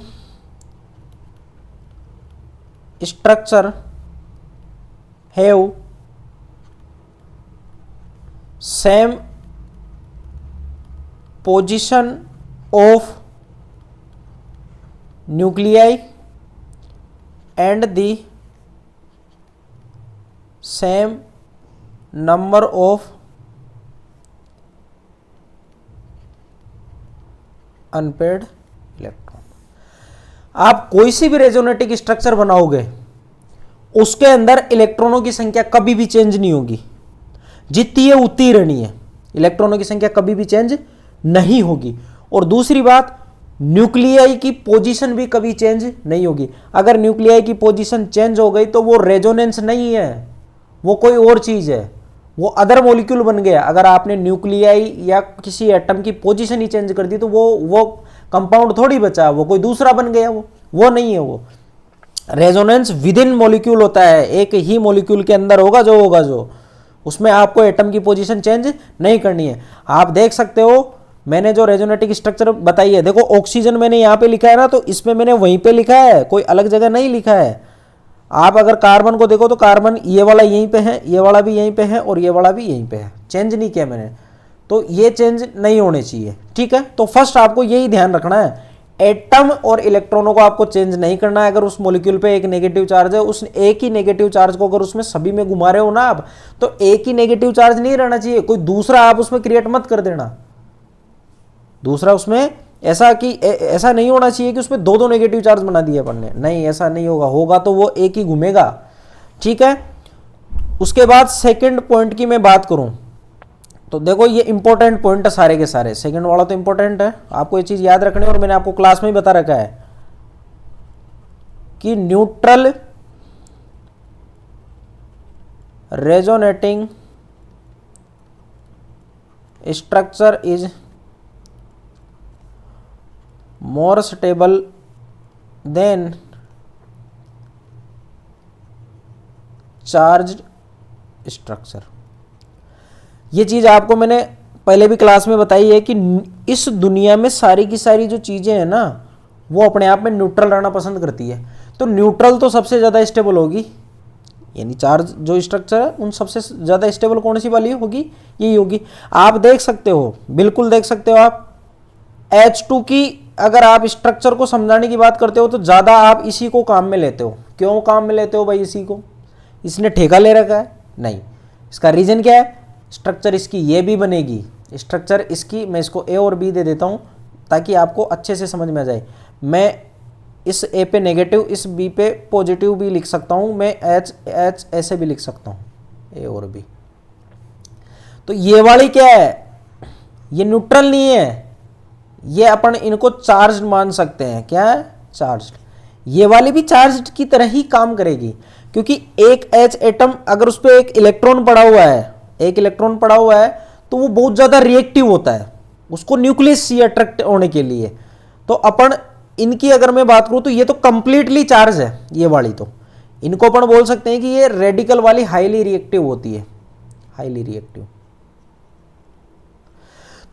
structure have same position of nuclei and the same number of unpaired electron. आप कोई सी भी रेजोनेटिक स्ट्रक्चर बनाओगे उसके अंदर इलेक्ट्रॉनों की संख्या कभी भी चेंज नहीं होगी, जितनी है उतनी रहनी है, इलेक्ट्रॉनों की संख्या कभी भी चेंज नहीं होगी। और दूसरी बात, न्यूक्लियाई की पोजीशन भी कभी चेंज नहीं होगी। अगर न्यूक्लियाई की पोजीशन चेंज हो गई तो वो रेजोनेंस नहीं है, वो कोई और चीज है, वो अदर मॉलिक्यूल बन गया। अगर आपने न्यूक्लियाई या किसी एटम की पोजीशन ही चेंज कर दी तो वो कंपाउंड थोड़ी बचा, वो कोई दूसरा बन गया, वो नहीं है। वो रेजोनेंस विद इन मॉलिक्यूल होता है, एक ही मॉलिक्यूल के अंदर होगा जो उसमें आपको एटम की पोजीशन चेंज नहीं करनी है। आप देख सकते हो मैंने जो रेजोनेटिक स्ट्रक्चर बताई है, देखो ऑक्सीजन मैंने यहाँ पे लिखा है ना, तो इसमें मैंने वहीं पे लिखा है, कोई अलग जगह नहीं लिखा है। आप अगर कार्बन को देखो तो कार्बन ये वाला यहीं पे है, ये वाला भी यहीं पे है, और ये वाला भी यहीं पे है, चेंज नहीं किया मैंने, तो ये चेंज नहीं होने चाहिए, ठीक है। तो फर्स्ट आपको यही ध्यान रखना है, एटम और इलेक्ट्रॉनों को आपको चेंज नहीं करना है। अगर उस मॉलिक्यूल पे एक नेगेटिव चार्ज है, उस एक ही नेगेटिव चार्ज को अगर उसमें सभी में घुमा रहे हो ना आप, तो एक ही नेगेटिव चार्ज नहीं रहना चाहिए, कोई दूसरा आप उसमें क्रिएट मत कर देना। दूसरा उसमें ऐसा नहीं होना चाहिए कि उसमें दो नेगेटिव चार्ज बना दिए अपन ने, नहीं, ऐसा नहीं होगा तो वो एक ही घूमेगा, ठीक है। उसके बाद सेकंड पॉइंट की मैं बात करूं तो देखो ये इंपॉर्टेंट पॉइंट है सारे के सारे, सेकंड वाला तो इंपॉर्टेंट है, आपको ये चीज याद रखनी है, और मैंने आपको क्लास में ही बता रखा है कि neutral resonating structure is more stable than charged structure। ये चीज आपको मैंने पहले भी क्लास में बताई है कि इस दुनिया में सारी की सारी जो चीजें हैं ना, वो अपने आप में न्यूट्रल रहना पसंद करती है। तो न्यूट्रल तो सबसे ज्यादा स्टेबल होगी, यानी चार्ज जो स्ट्रक्चर है उन सबसे ज्यादा स्टेबल कौन सी वाली होगी, यही होगी। आप देख सकते हो, बिल्कुल देख सकते हो आप, H2 की अगर आप स्ट्रक्चर को समझाने की बात करते हो तो ज़्यादा आप इसी को काम में लेते हो। क्यों काम में लेते हो भाई इसी को, इसने ठेका ले रखा है? नहीं, इसका रीज़न क्या है, स्ट्रक्चर इसकी ये भी बनेगी, स्ट्रक्चर इसकी, मैं इसको ए और बी दे देता हूँ ताकि आपको अच्छे से समझ में आ जाए। मैं इस ए पे नेगेटिव, इस बी पे पॉजिटिव भी लिख सकता हूँ, मैं एच एच ऐसे भी लिख सकता हूँ, ए और बी। तो ये वाली क्या है, ये न्यूट्रल नहीं है, ये अपन इनको चार्ज मान सकते हैं। क्या है, चार्ज। ये वाली भी चार्ज की तरह ही काम करेगी, क्योंकि एक एच एटम अगर उस पर एक इलेक्ट्रॉन पड़ा हुआ है, एक इलेक्ट्रॉन पड़ा हुआ है, तो वो बहुत ज्यादा रिएक्टिव होता है, उसको न्यूक्लियस चाहिए अट्रैक्ट होने के लिए। तो अपन इनकी अगर मैं बात करूं तो ये तो कंप्लीटली चार्ज है, ये वाली तो इनको अपन बोल सकते हैं कि ये रेडिकल वाली हाईली रिएक्टिव होती है, हाईली रिएक्टिव।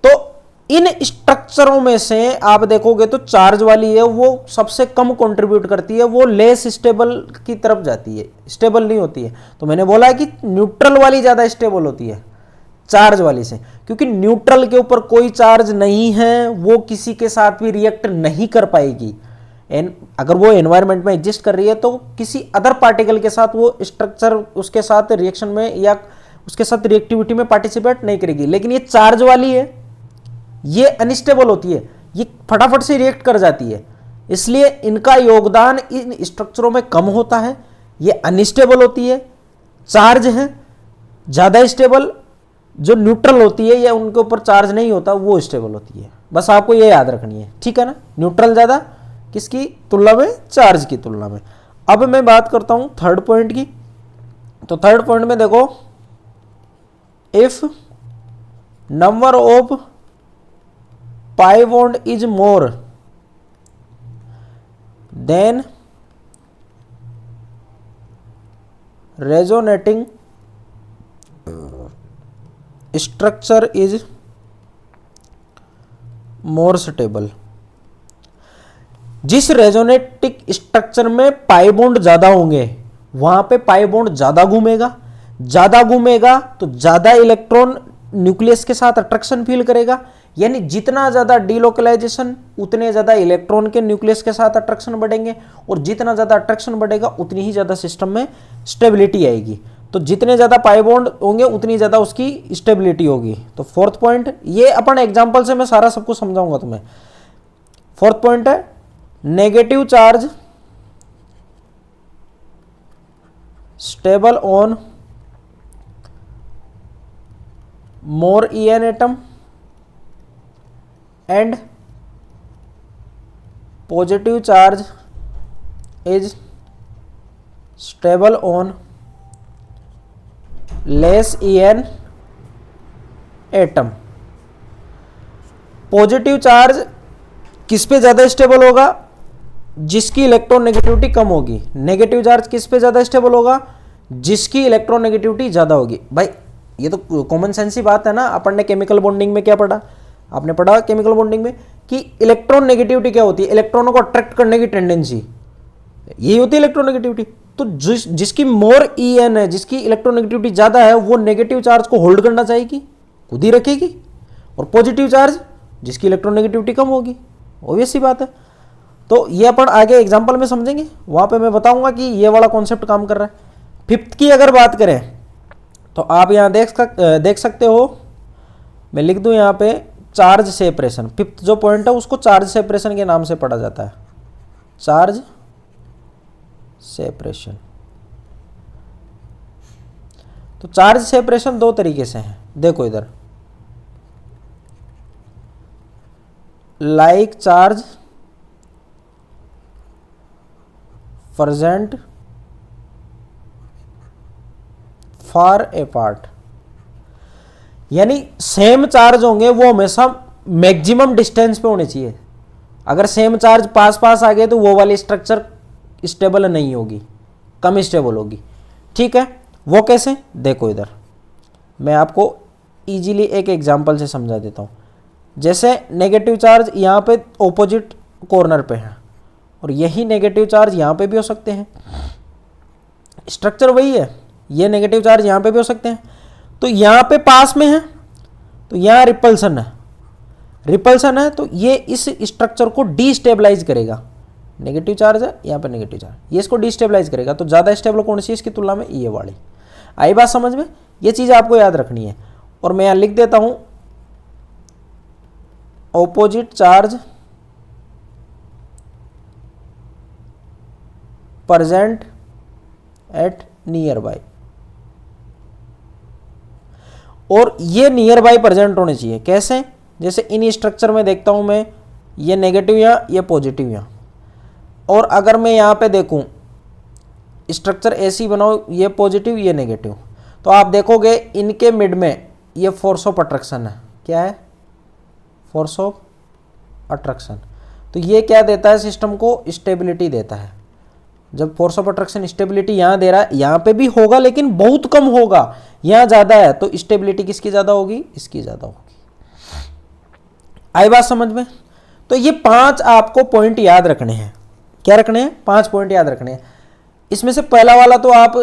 तो इन स्ट्रक्चरों में से आप देखोगे तो चार्ज वाली है वो सबसे कम कंट्रीब्यूट करती है, वो लेस स्टेबल की तरफ जाती है, स्टेबल नहीं होती है। तो मैंने बोला है कि न्यूट्रल वाली ज्यादा स्टेबल होती है चार्ज वाली से, क्योंकि न्यूट्रल के ऊपर कोई चार्ज नहीं है, वो किसी के साथ भी रिएक्ट नहीं कर पाएगी। अगर वो एनवायरनमेंट में एग्जिस्ट कर रही है तो किसी अदर पार्टिकल के साथ वो स्ट्रक्चर उसके साथ रिएक्शन में या उसके साथ रिएक्टिविटी में पार्टिसिपेट नहीं करेगी। लेकिन ये चार्ज वाली है, ये अनस्टेबल होती है, ये फटाफट से रिएक्ट कर जाती है, इसलिए इनका योगदान इन स्ट्रक्चरों में कम होता है। ये अनस्टेबल होती है, चार्ज है, ज्यादा स्टेबल जो न्यूट्रल होती है या उनके ऊपर चार्ज नहीं होता वो स्टेबल होती है। बस आपको ये याद रखनी है, ठीक है ना। न्यूट्रल ज्यादा किसकी तुलना में, चार्ज की तुलना में। अब मैं बात करता हूं थर्ड पॉइंट की। तो थर्ड पॉइंट में देखो, if number of pi bond is more than resonating structure is more stable। जिस रेजोनेटिक स्ट्रक्चर में पाई बॉन्ड ज्यादा होंगे वहां पे पाई बॉन्ड ज्यादा घूमेगा, ज्यादा घूमेगा तो ज्यादा इलेक्ट्रॉन न्यूक्लियस के साथ अट्रैक्शन फील करेगा, यानी जितना ज्यादा डीलोकलाइजेशन उतने ज्यादा इलेक्ट्रॉन के न्यूक्लियस के साथ अट्रैक्शन बढ़ेंगे, और जितना ज्यादा अट्रैक्शन बढ़ेगा उतनी ही ज्यादा सिस्टम में स्टेबिलिटी आएगी। तो जितने ज्यादा पाई बॉन्ड होंगे उतनी ज्यादा उसकी स्टेबिलिटी होगी। तो फोर्थ पॉइंट, ये अपन एग्जांपल से मैं सारा सब कुछ समझाऊंगा तुम्हें। फोर्थ पॉइंट है negative charge stable on more EN atom and positive charge is stable on less EN atom। Positive charge किस पे ज्यादा स्टेबल होगा, जिसकी इलेक्ट्रॉन नेगेटिविटी कम होगी। नेगेटिव चार्ज किस पे ज्यादा स्टेबल होगा, जिसकी इलेक्ट्रॉन नेगेटिविटी ज्यादा होगी। भाई ये तो कॉमन सेंस ही बात है ना। अपन ने केमिकल बॉन्डिंग में क्या पढ़ा, आपने पढ़ा केमिकल बॉन्डिंग में कि इलेक्ट्रॉन नेगेटिविटी क्या होती है, इलेक्ट्रॉनों को अट्रैक्ट करने की टेंडेंसी, यही होती है इलेक्ट्रॉन नेगेटिविटी। तो जिसकी मोर EN है, जिसकी इलेक्ट्रॉन नेगेटिविटी ज्यादा है, वो नेगेटिव चार्ज को होल्ड करना चाहेगी, खुद ही रखेगी। और पॉजिटिव चार्ज जिसकी इलेक्ट्रॉन नेगेटिविटी कम होगी, ऑब्वियस सी बात है। तो ये अपन आगे एग्जाम्पल में समझेंगे, वहां पे मैं बताऊंगा कि ये वाला कॉन्सेप्ट काम कर रहा है। फिफ्थ की अगर बात करें तो आप यहां देख सकते हो, मैं लिख दूं यहां पे चार्ज सेपरेशन। फिफ्थ जो पॉइंट है उसको चार्ज सेपरेशन के नाम से पढ़ा जाता है, चार्ज सेपरेशन। तो चार्ज सेपरेशन दो तरीके से है, देखो इधर, like charge present far apart, यानी सेम चार्ज होंगे वो हमेशा मैक्सिमम डिस्टेंस पे होने चाहिए। अगर सेम चार्ज पास पास आ गए तो वो वाली स्ट्रक्चर स्टेबल नहीं होगी, कम स्टेबल होगी। ठीक है, वो कैसे, देखो इधर मैं आपको इजीली एक एग्जांपल से समझा देता हूँ। जैसे नेगेटिव चार्ज यहाँ पे ऑपोजिट कॉर्नर पे है और यही नेगेटिव चार्ज यहाँ पे भी हो सकते हैं, स्ट्रक्चर वही है, ये नेगेटिव चार्ज यहाँ पे भी हो सकते हैं। तो यहाँ पे पास में है तो यहाँ रिपल्सन है, रिपल्सन है तो ये इस स्ट्रक्चर को डीस्टेबलाइज करेगा। नेगेटिव चार्ज है यहाँ पे, नेगेटिव चार्ज, ये इसको डीस्टेबलाइज करेगा। तो ज़्यादा स्टेबल कौन सी है इसकी तुलना में, ये वाली। आई बात समझ में, ये चीज़ आपको याद रखनी है। और मैं यहाँ लिख देता हूँ opposite charge present at nearby, और ये नियर बाई प्रेजेंट होने चाहिए। कैसे? जैसे इन स्ट्रक्चर में देखता हूं मैं, ये नेगेटिव यहाँ, ये पॉजिटिव यहाँ, और अगर मैं यहाँ पे देखूं स्ट्रक्चर ऐसी बनाओ, ये पॉजिटिव ये नेगेटिव, तो आप देखोगे इनके मिड में ये फोर्स ऑफ अट्रैक्शन है। क्या है? Force of attraction. तो ये क्या देता है? सिस्टम को स्टेबिलिटी देता है। जब फोर्स ऑफ अट्रैक्शन स्टेबिलिटी यहाँ दे रहा है, यहाँ पे भी होगा लेकिन बहुत कम होगा, यहाँ ज़्यादा है, तो स्टेबिलिटी किसकी ज़्यादा होगी? इसकी ज़्यादा होगी। आई बात समझ में? तो ये 5 आपको पॉइंट याद रखने हैं। क्या रखने हैं? 5 पॉइंट याद रखने हैं। इसमें से पहला वाला तो आप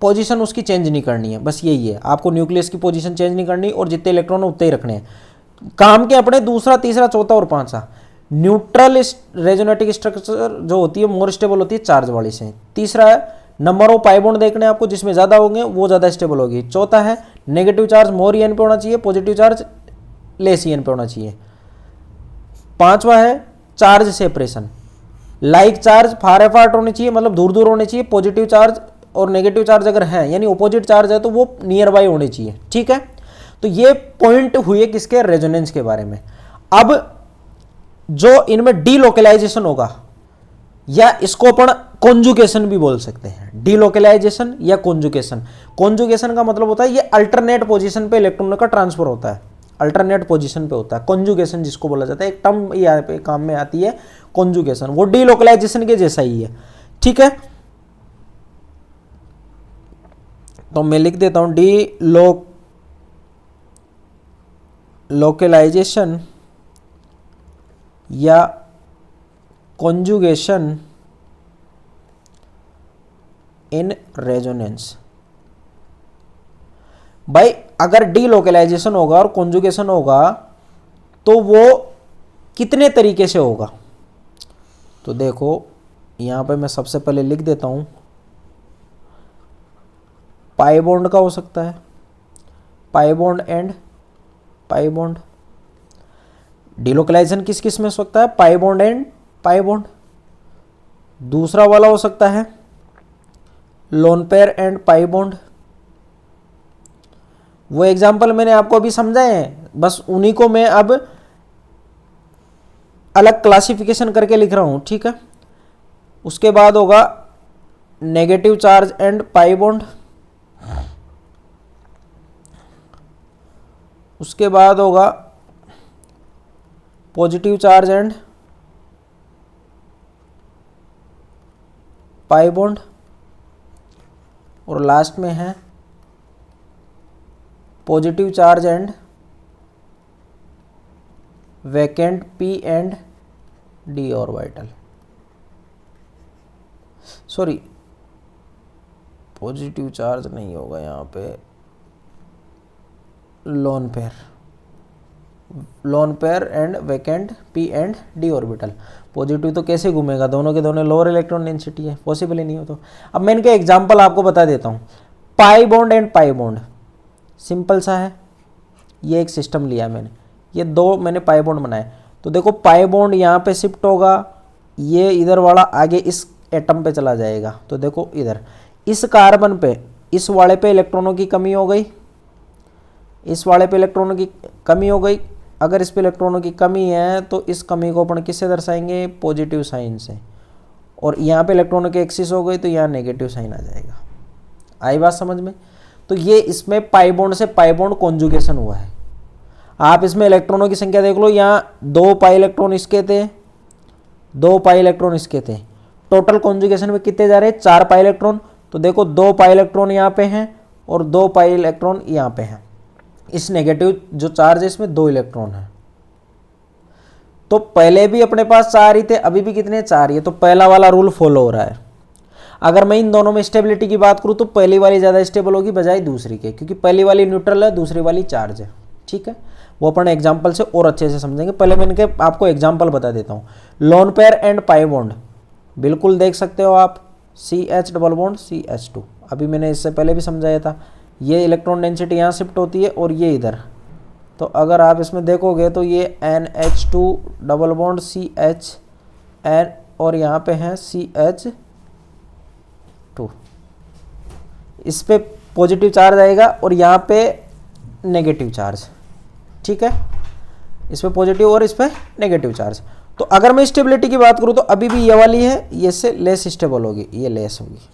पोजीशन उसकी चेंज नहीं करनी है, बस यही है, आपको न्यूक्लियस की पोजीशन चेंज नहीं करनी और जितने इलेक्ट्रॉन उतने ही रखने हैं। काम के अपने दूसरा, तीसरा, चौथा और पांचवा। न्यूट्रल रेजोनेटिक स्ट्रक्चर जो होती है मोर स्टेबल होती है चार्ज वाली से। तीसरा है नंबर ऑफ पाई बॉन्ड देखने आपको, जिसमें ज़्यादा होंगे वो ज़्यादा स्टेबल होगी। चौथा है नेगेटिव चार्ज मोर ईएन पे होना चाहिए, पॉजिटिव चार्ज लेस ईएन पे होना चाहिए। पांचवा है charge separation, like charge far apart होने चाहिए, मतलब दूर दूर होने चाहिए। पॉजिटिव चार्ज और नेगेटिव चार्ज अगर है, यानी ऑपोजिट चार्ज है, तो वो नियर बाई होने चाहिए। ठीक है, तो ये पॉइंट हुए किसके? रेजोनेंस के बारे में। अब जो इनमें डीलोकलाइजेशन होगा, या इसको अपन कॉन्जुगेशन भी बोल सकते हैं, डीलोकलाइजेशन या कॉन्जुगेशन। कॉन्जुगेशन का मतलब होता है ये अल्टरनेट पोजीशन पे इलेक्ट्रॉनों का ट्रांसफर होता है, अल्टरनेट पोजीशन पे होता है। कॉन्जुगेशन जिसको बोला जाता है, एक टर्म यहाँ पे काम में आती है कॉन्जुगेशन, वो डीलोकलाइजेशन के जैसा ही है। ठीक है, तो मैं लिख देता हूं लोकलाइजेशन या कॉन्जुगेशन इन रेजोनेंस। भाई अगर डीलोकलाइजेशन होगा और कॉन्जुगेशन होगा तो वो कितने तरीके से होगा? तो देखो यहां पे मैं सबसे पहले लिख देता हूं, पाई बॉन्ड का हो सकता है, pi bond and pi bond. Delocalization किस किस में हो सकता है? Pi bond and pi bond. दूसरा वाला हो सकता है lone pair and pi bond. वो एग्जांपल मैंने आपको अभी समझाए हैं, बस उन्हीं को मैं अब अलग क्लासिफिकेशन करके लिख रहा हूं। ठीक है, उसके बाद होगा negative charge and pi bond, उसके बाद होगा positive charge and pi bond, और लास्ट में है positive charge and vacant P and D orbital. Sorry, positive charge नहीं होगा यहाँ पे, lone pair and vacant P and D orbital. Positive तो कैसे घूमेगा, दोनों के दोनों लोअर इलेक्ट्रॉन डेंसिटी है, पॉसिबल ही नहीं हो। तो अब मैं इनका एग्जांपल आपको बता देता हूँ। पाई bond and pi bond simple सा है, ये एक सिस्टम लिया मैंने, ये दो मैंने पाई बॉन्ड बनाए। तो देखो पाई बॉन्ड यहाँ पे शिफ्ट होगा, ये इधर वाला आगे इस एटम पे चला जाएगा। तो देखो इधर इस कार्बन पे, इस वाले पे इलेक्ट्रॉनों की कमी हो गई, इस वाले पे इलेक्ट्रॉनों की कमी हो गई। अगर इस पे इलेक्ट्रॉनों की कमी है तो इस कमी को अपन किससे दर्शाएंगे? पॉजिटिव साइन से। और यहाँ पे इलेक्ट्रॉनों की एक्सिस हो गई तो यहाँ नेगेटिव साइन आ जाएगा। आई बात समझ में? तो ये इसमें पाई बॉन्ड से पाई बॉन्ड कॉन्जुगेशन हुआ है। आप इसमें इलेक्ट्रॉनों की संख्या देख लो, यहाँ 2 पाई इलेक्ट्रॉन इसके थे, 2 पाई इलेक्ट्रॉन इसके थे। टोटल कॉन्जुगेशन में कितने जा रहे हैं? 4 पाई इलेक्ट्रॉन। तो देखो 2 पाई इलेक्ट्रॉन यहाँ पे हैं और 2 पाई इलेक्ट्रॉन यहाँ पे हैं। इस नेगेटिव जो चार्ज है इसमें 2 इलेक्ट्रॉन है। तो पहले भी अपने पास 4 ही थे, अभी भी कितने? 4 ही है। तो पहला वाला रूल फॉलो हो रहा है। अगर मैं इन दोनों में स्टेबिलिटी की बात करूं तो पहली वाली ज़्यादा स्टेबल होगी बजाय दूसरी के, क्योंकि पहली वाली न्यूट्रल है, दूसरी वाली चार्ज है। ठीक है, वो अपन एग्जाम्पल से और अच्छे से समझेंगे। पहले मैं इनके आपको एग्जाम्पल बता देता हूँ। Loan pair and pi bond बिल्कुल देख सकते हो आप, CH डबल बॉन्ड CH2, अभी मैंने इससे पहले भी समझाया था। ये इलेक्ट्रॉन डेंसिटी यहाँ शिफ्ट होती है और ये इधर। तो अगर आप इसमें देखोगे तो ये NH2 डबल बॉन्ड CH, और यहाँ पे है CH 2, इस पे पॉजिटिव चार्ज आएगा और यहाँ पे नेगेटिव चार्ज, ठीक है, इस पे पॉजिटिव और इस पे नेगेटिव चार्ज। तो अगर मैं स्टेबिलिटी की बात करूँ तो अभी भी ये वाली है, ये से लेस स्टेबल होगी, ये लेस होगी।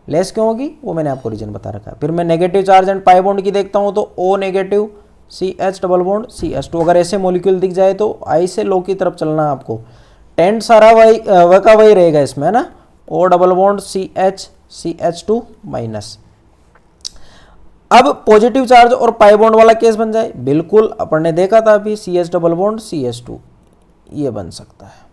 लेस क्यों होगी वो मैंने आपको रीजन बता रखा है। फिर मैं negative charge and pi bond की देखता हूँ तो O negative CH double bond CH2। अगर ऐसे मॉलिक्यूल दिख जाए तो I से लो की तरफ चलना है आपको, टेंट सारा वही का वही रहेगा इसमें, है ना, O double bond CH CH2 minus. अब पॉजिटिव चार्ज और पाई बॉन्ड वाला केस बन जाए, बिल्कुल अपन ने देखा था अभी, CH डबल बॉन्ड CH2 ये बन सकता है,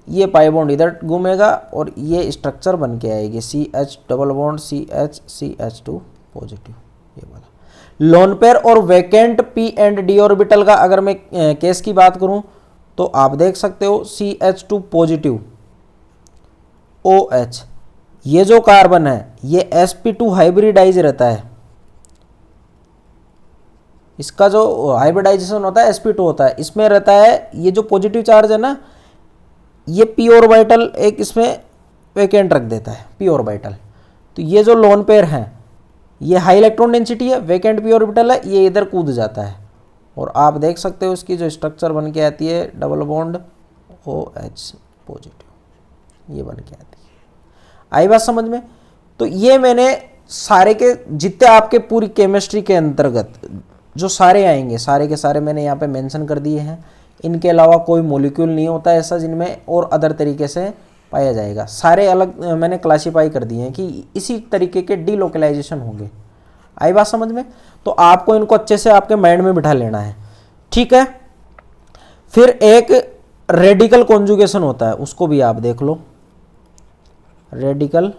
ये पाई बॉन्ड इधर घूमेगा और ये स्ट्रक्चर बन के आएगी CH double bond CH CH2 positive, ये वाला। लोन पेयर और vacant P and D orbital का अगर मैं केस की बात करूं तो आप देख सकते हो CH2 पॉजिटिव OH, ये जो कार्बन है ये sp2 हाइब्रिडाइज रहता है, इसका जो हाइब्रिडाइजेशन होता है sp2 होता है, इसमें रहता है ये जो पॉजिटिव चार्ज है ना, ये p ऑर्बिटल एक इसमें वैकेंट रख देता है p ऑर्बिटल। तो ये जो लोन पेयर है ये हाई इलेक्ट्रॉन डेंसिटी है, वैकेंट p ऑर्बिटल है, ये इधर कूद जाता है और आप देख सकते हो इसकी जो स्ट्रक्चर बन के आती है डबल बॉन्ड OH पॉजिटिव, ये बन के आती है। आई बात समझ में? तो ये मैंने सारे के जितने आपके पूरी केमिस्ट्री के अंतर्गत जो सारे आएंगे सारे के सारे मैंने यहाँ पे मेंशन कर दिए हैं। इनके अलावा कोई मॉलिक्यूल नहीं होता ऐसा जिनमें और अदर तरीके से पाया जाएगा, सारे अलग मैंने क्लासीफाई कर दिए हैं कि इसी तरीके के डीलोकलाइजेशन होंगे। आई बात समझ में? तो आपको इनको अच्छे से आपके माइंड में बिठा लेना है, ठीक है। फिर एक रेडिकल कॉन्जुगेशन होता है, उसको भी आप देख लो। रेडिकल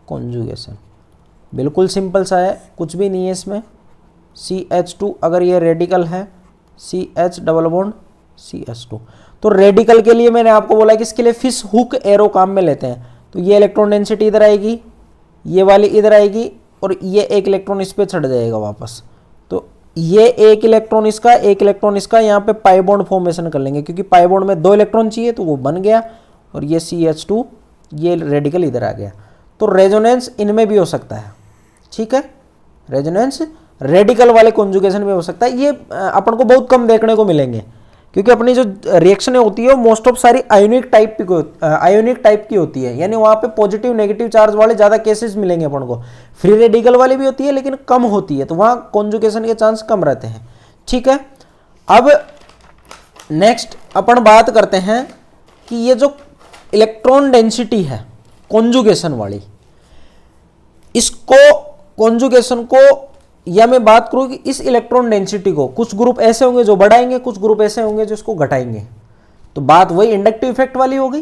कॉन्जुगेशन बिल्कुल सिंपल सा है, कुछ भी नहीं है इसमें। CH2 अगर ये रेडिकल है CH डबल बॉन्ड CH2, तो रेडिकल के लिए मैंने आपको बोला कि इसके लिए फिश हुक एरो काम में लेते हैं। तो ये इलेक्ट्रॉन डेंसिटी इधर आएगी, ये वाली इधर आएगी और ये एक इलेक्ट्रॉन इस पे चढ़ जाएगा वापस। तो ये एक इलेक्ट्रॉन इसका, एक इलेक्ट्रॉन इसका, यहाँ पे पाई बॉन्ड फॉर्मेशन कर लेंगे क्योंकि पाई बॉन्ड में 2 इलेक्ट्रॉन चाहिए तो वो बन गया और ये CH2 ये रेडिकल इधर आ गया। तो रेजोनेंस इनमें भी हो सकता है, ठीक है, रेजोनेंस रेडिकल वाले कॉन्जुगेशन में हो सकता है। ये अपन को बहुत कम देखने को मिलेंगे क्योंकि अपनी जो रिएक्शनें होती है वो मोस्ट ऑफ सारी आयोनिक टाइप की होती है, यानी वहाँ पे पॉजिटिव नेगेटिव चार्ज वाले ज़्यादा केसेस मिलेंगे अपन को। फ्री रेडिकल वाली भी होती है लेकिन कम होती है, तो वहाँ कॉन्जुगेशन के चांस कम रहते हैं, ठीक है। अब नेक्स्ट अपन बात करते हैं कि ये जो इलेक्ट्रॉन डेंसिटी है कॉन्जुगेशन वाली, इसको कॉन्जुगेशन को, या मैं बात करूं कि इस इलेक्ट्रॉन डेंसिटी को कुछ ग्रुप ऐसे होंगे जो बढ़ाएंगे, कुछ ग्रुप ऐसे होंगे जो इसको घटाएंगे। तो बात वही इंडक्टिव इफेक्ट वाली हो गई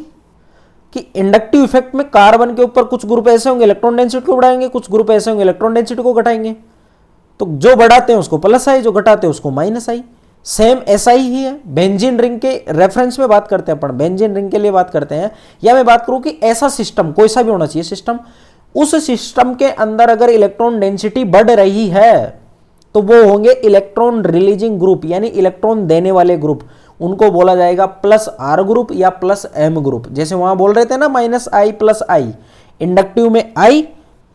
कि इंडक्टिव इफेक्ट में कार्बन के ऊपर कुछ ग्रुप ऐसे होंगे इलेक्ट्रॉन डेंसिटी को बढ़ाएंगे, कुछ ग्रुप ऐसे होंगे इलेक्ट्रॉन डेंसिटी को घटाएंगे। तो जो बढ़ाते हैं उसको प्लस आई, जो घटाते हैं उसको माइनस आई। सेम ऐसा ही है बेंजीन रिंग के रेफरेंस में बात करते हैं अपन, बेंजीन रिंग के लिए बात करते हैं। या मैं बात करूं कि ऐसा सिस्टम कोई सा भी होना चाहिए सिस्टम, उस सिस्टम के अंदर अगर इलेक्ट्रॉन डेंसिटी बढ़ रही है तो वो होंगे इलेक्ट्रॉन रिलीजिंग ग्रुप, यानी इलेक्ट्रॉन देने वाले ग्रुप। उनको बोला जाएगा प्लस आर ग्रुप या प्लस एम ग्रुप। जैसे वहां बोल रहे थे ना -I प्लस आई, इंडक्टिव में I,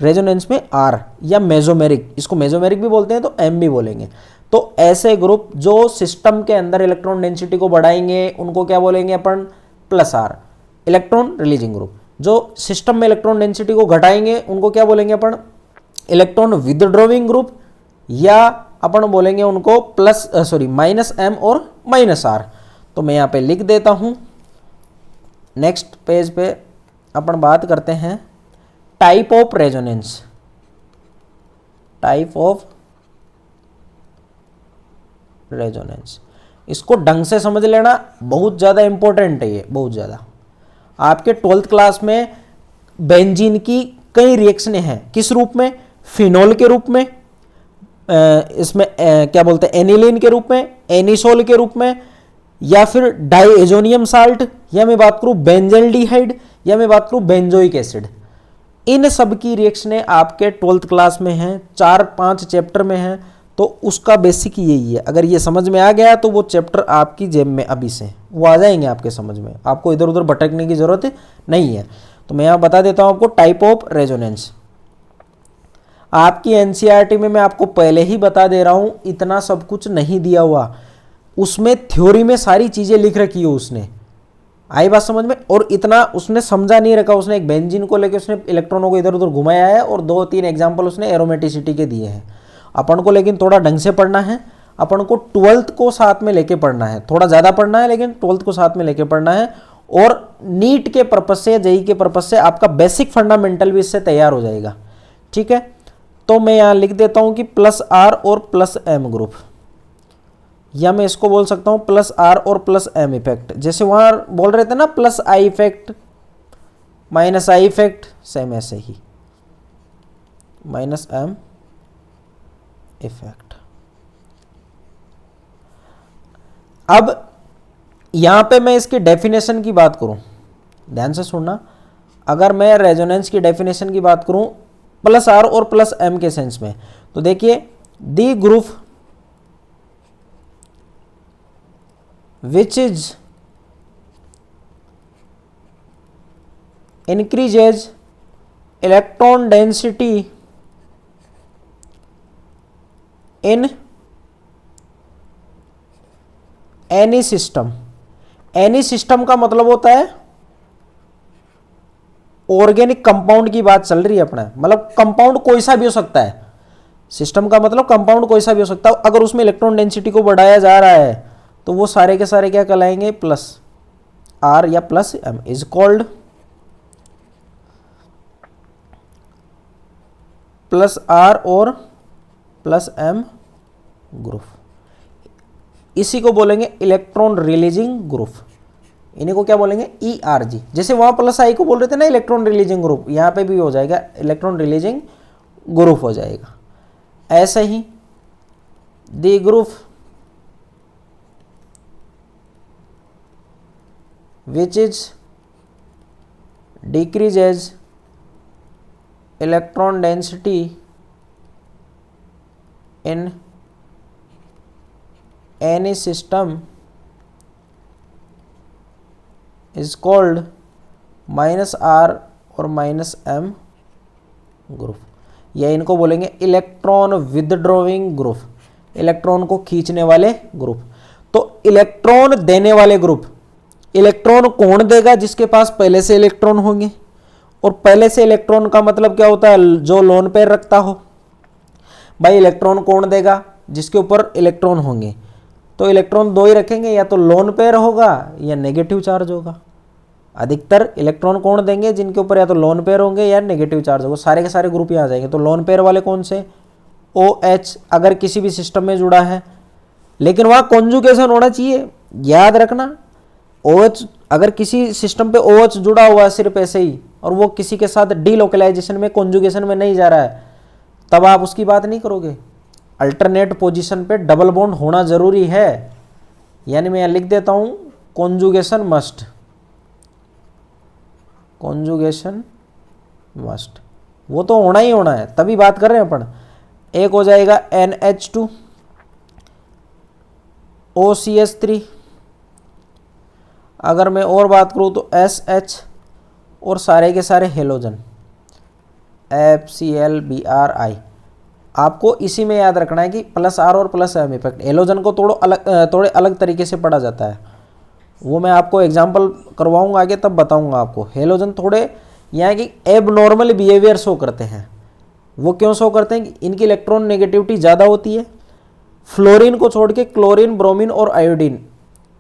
रेजोनेंस में R, या मेजोमेरिक, इसको मेजोमेरिक भी बोलते हैं तो M भी बोलेंगे। तो ऐसे ग्रुप जो सिस्टम के अंदर इलेक्ट्रॉन डेंसिटी को बढ़ाएंगे उनको क्या बोलेंगे अपन? Plus R, electron releasing group. जो सिस्टम में इलेक्ट्रॉन डेंसिटी को घटाएंगे उनको क्या बोलेंगे अपन? इलेक्ट्रॉन विदड्रॉइंग ग्रुप, या अपन बोलेंगे उनको -M और -R। तो मैं यहाँ पे लिख देता हूँ। नेक्स्ट पेज पे अपन बात करते हैं type of resonance. Type of resonance, इसको ढंग से समझ लेना, बहुत ज़्यादा इंपॉर्टेंट है ये, बहुत ज़्यादा। आपके 12th क्लास में बेंजीन की कई रिएक्शनें हैं, किस रूप में? फिनोल के रूप में, इसमें क्या बोलते हैं, एनिलीन के रूप में, एनिसोल के रूप में, या फिर डाइएजोनियम साल्ट, या मैं बात करूं बेंजल्डिहाइड, या मैं बात करूं बेंजोइक एसिड। इन सब की रिएक्शनें आपके 12th क्लास में हैं, 4-5 चैप्टर में हैं। तो उसका बेसिक यही है। अगर ये समझ में आ गया तो वो चैप्टर आपकी जेब में अभी से वो आ जाएंगे आपके समझ में, आपको इधर उधर भटकने की जरूरत नहीं है। तो मैं यहाँ बता देता हूँ आपको टाइप ऑफ रेजोनेंस। आपकी एनसीईआरटी में मैं आपको पहले ही बता दे रहा हूँ, इतना सब कुछ नहीं दिया हुआ, उसमें थ्योरी में सारी चीज़ें लिख रखी है उसने। आई बात समझ में? और इतना उसने समझा नहीं रखा, उसने एक बेंजीन को लेकर उसने इलेक्ट्रॉनों को इधर उधर घुमाया है और 2-3 एग्जाम्पल उसने एरोमेटिसिटी के दिए हैं। अपन को लेकिन थोड़ा ढंग से पढ़ना है, अपन को 12th को साथ में लेके पढ़ना है, थोड़ा ज़्यादा पढ़ना है लेकिन 12th को साथ में लेके पढ़ना है। और नीट के पर्पज से, जेई के पर्पज से आपका बेसिक फंडामेंटल भी इससे तैयार हो जाएगा। ठीक है, तो मैं यहाँ लिख देता हूँ कि +R और +M ग्रुप, या मैं इसको बोल सकता हूँ +R और +M इफेक्ट। जैसे वहाँ बोल रहे थे ना +I effect -I effect, same ऐसे ही -M इफेक्ट। अब यहाँ पे मैं इसकी डेफिनेशन की बात करूँ, ध्यान से सुनना, अगर मैं रेजोनेंस की डेफिनेशन की बात करूँ +R और +M के सेंस में, तो देखिए दी group which is increases electron density in any system। Any system का मतलब होता है ऑर्गेनिक कंपाउंड की बात चल रही है अपना, मतलब कंपाउंड कोई सा भी हो सकता है। सिस्टम का मतलब कंपाउंड कोई सा भी हो सकता है, अगर उसमें इलेक्ट्रॉन डेंसिटी को बढ़ाया जा रहा है तो वो सारे के सारे क्या कहलाएंगे, +R या +M इज कॉल्ड +R और +M ग्रुप। इसी को बोलेंगे इलेक्ट्रॉन रिलीजिंग ग्रुप, इन्हीं को क्या बोलेंगे, ERG। जैसे वहां +I को बोल रहे थे ना इलेक्ट्रॉन रिलीजिंग ग्रुप, यहां पे भी हो जाएगा इलेक्ट्रॉन रिलीजिंग ग्रुप हो जाएगा। ऐसे ही the group which is decreases electron density in any system is called -R और -M ग्रुप, या इनको बोलेंगे इलेक्ट्रॉन विदड्रॉइंग ग्रुप, इलेक्ट्रॉन को खींचने वाले ग्रुप। तो इलेक्ट्रॉन देने वाले ग्रुप, इलेक्ट्रॉन कौन देगा, जिसके पास पहले से इलेक्ट्रॉन होंगे, और पहले से इलेक्ट्रॉन का मतलब क्या होता है, जो लोन पेयर रखता हो। भाई इलेक्ट्रॉन कौन देगा, जिसके ऊपर इलेक्ट्रॉन होंगे, तो इलेक्ट्रॉन 2 ही रखेंगे, या तो लोन पेयर होगा या नेगेटिव चार्ज होगा। अधिकतर इलेक्ट्रॉन कौन देंगे, जिनके ऊपर या तो लोन पेयर होंगे या नेगेटिव चार्ज होगा। सारे के सारे ग्रुप यहाँ आ जाएंगे। तो लोन पेयर वाले कौन से, OH अगर किसी भी सिस्टम में जुड़ा है, लेकिन वहाँ कॉन्जुगेशन होना चाहिए, याद रखना। OH अगर किसी सिस्टम पे OH जुड़ा हुआ है सिर्फ ऐसे ही, और वो किसी के साथ डीलोकलाइजेशन में, कॉन्जुगेशन में नहीं जा रहा है, तब आप उसकी बात नहीं करोगे। अल्टरनेट पोजीशन पे डबल बॉन्ड होना जरूरी है, यानी मैं यहाँ लिख देता हूँ कॉन्जुगेशन मस्ट, कॉन्जुगेशन मस्ट, वो तो होना ही होना है, तभी बात कर रहे हैं अपन। एक हो जाएगा NH2 OCH3, अगर मैं और बात करूँ तो SH, और सारे के सारे हेलोजन FCl आपको इसी में याद रखना है कि +R और +M इफेक्ट। हेलोजन को थोड़े अलग तरीके से पढ़ा जाता है, वो मैं आपको एग्जांपल करवाऊंगा आगे, तब बताऊंगा आपको। हेलोजन थोड़े यहाँ की एबनॉर्मल बिहेवियर शो करते हैं। वो क्यों शो करते हैं कि इनकी इलेक्ट्रॉन नेगेटिविटी ज़्यादा होती है। फ्लोरीन को छोड़ के क्लोरीन, ब्रोमीन और आयोडीन,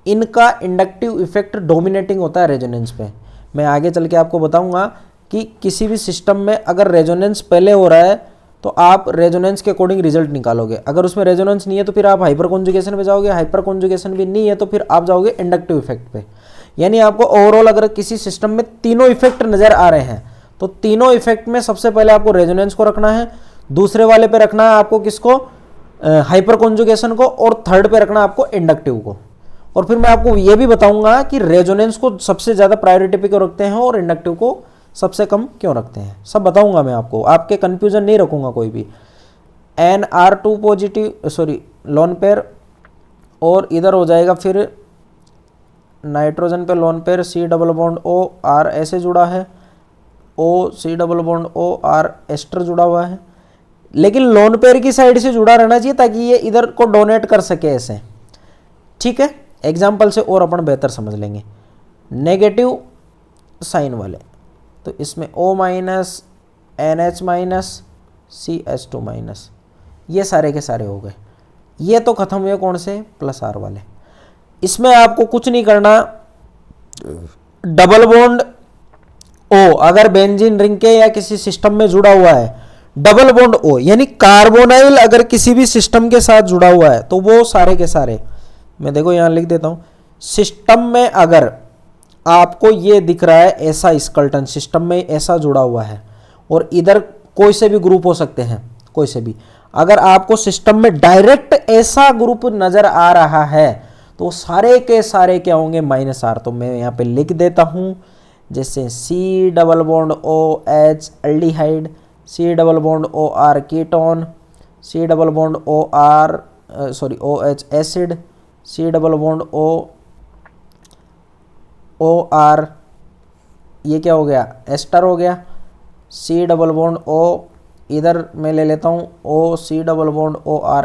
इनका इंडक्टिव इफेक्ट डोमिनेटिंग होता है रेजोनेंस पे। मैं आगे चल के आपको बताऊंगा कि किसी भी सिस्टम में अगर रेजोनेंस पहले हो रहा है तो आप रेजोनेंस के अकॉर्डिंग रिजल्ट निकालोगे। अगर उसमें रेजोनेंस नहीं है तो फिर आप हाइपर कॉन्जुगेशन पे जाओगे, हाइपर कॉन्जुगेशन भी नहीं है तो फिर आप जाओगे इंडक्टिव इफेक्ट पे। यानी आपको ओवरऑल अगर किसी सिस्टम में तीनों इफेक्ट नजर आ रहे हैं तो तीनों इफेक्ट में सबसे पहले आपको रेजोनेंस को रखना है, दूसरे वाले पे रखना है आपको किसको, हाइपर कॉन्जुगेशन को, और थर्ड पे रखना है आपको इंडक्टिव को। और फिर मैं आपको ये भी बताऊंगा कि रेजोनेंस को सबसे ज़्यादा प्रायोरिटी पे क्यों रखते हैं और इंडक्टिव को सबसे कम क्यों रखते हैं, सब बताऊंगा मैं आपको, आपके कंफ्यूजन नहीं रखूंगा कोई भी। Nr2 positive, sorry lone pair, और इधर हो जाएगा फिर नाइट्रोजन पे lone pair C double bond O R ऐसे जुड़ा है, O C double bond O R ester जुड़ा हुआ है, लेकिन लोन पेयर की साइड से जुड़ा रहना चाहिए ताकि ये इधर को डोनेट कर सके ऐसे। ठीक है, एग्जाम्पल से और अपन बेहतर समझ लेंगे। नेगेटिव साइन वाले तो इसमें O minus NH minus CH2 minus, ये सारे के सारे हो गए। ये तो खत्म हुए कौन से, प्लस R वाले। इसमें आपको कुछ नहीं करना, डबल बॉन्ड O अगर बेंजीन रिंग के या किसी सिस्टम में जुड़ा हुआ है, डबल बॉन्ड O यानी कार्बोनाइल अगर किसी भी सिस्टम के साथ जुड़ा हुआ है तो वो सारे के सारे, मैं देखो यहां लिख देता हूं, सिस्टम में अगर आपको ये दिख रहा है ऐसा स्केलेटन सिस्टम में ऐसा जुड़ा हुआ है, और इधर कोई से भी ग्रुप हो सकते हैं, कोई से भी, अगर आपको सिस्टम में डायरेक्ट ऐसा ग्रुप नजर आ रहा है तो सारे के सारे क्या होंगे, माइनस R। तो मैं यहाँ पे लिख देता हूं, जैसे C double bond OH aldehyde, C double bond OR ketone, C double bond OH acid, C double bond OR, ये क्या हो गया, एस्टर हो गया। C डबल बॉन्ड O, इधर मैं ले लेता हूँ OC डबल बॉन्ड OR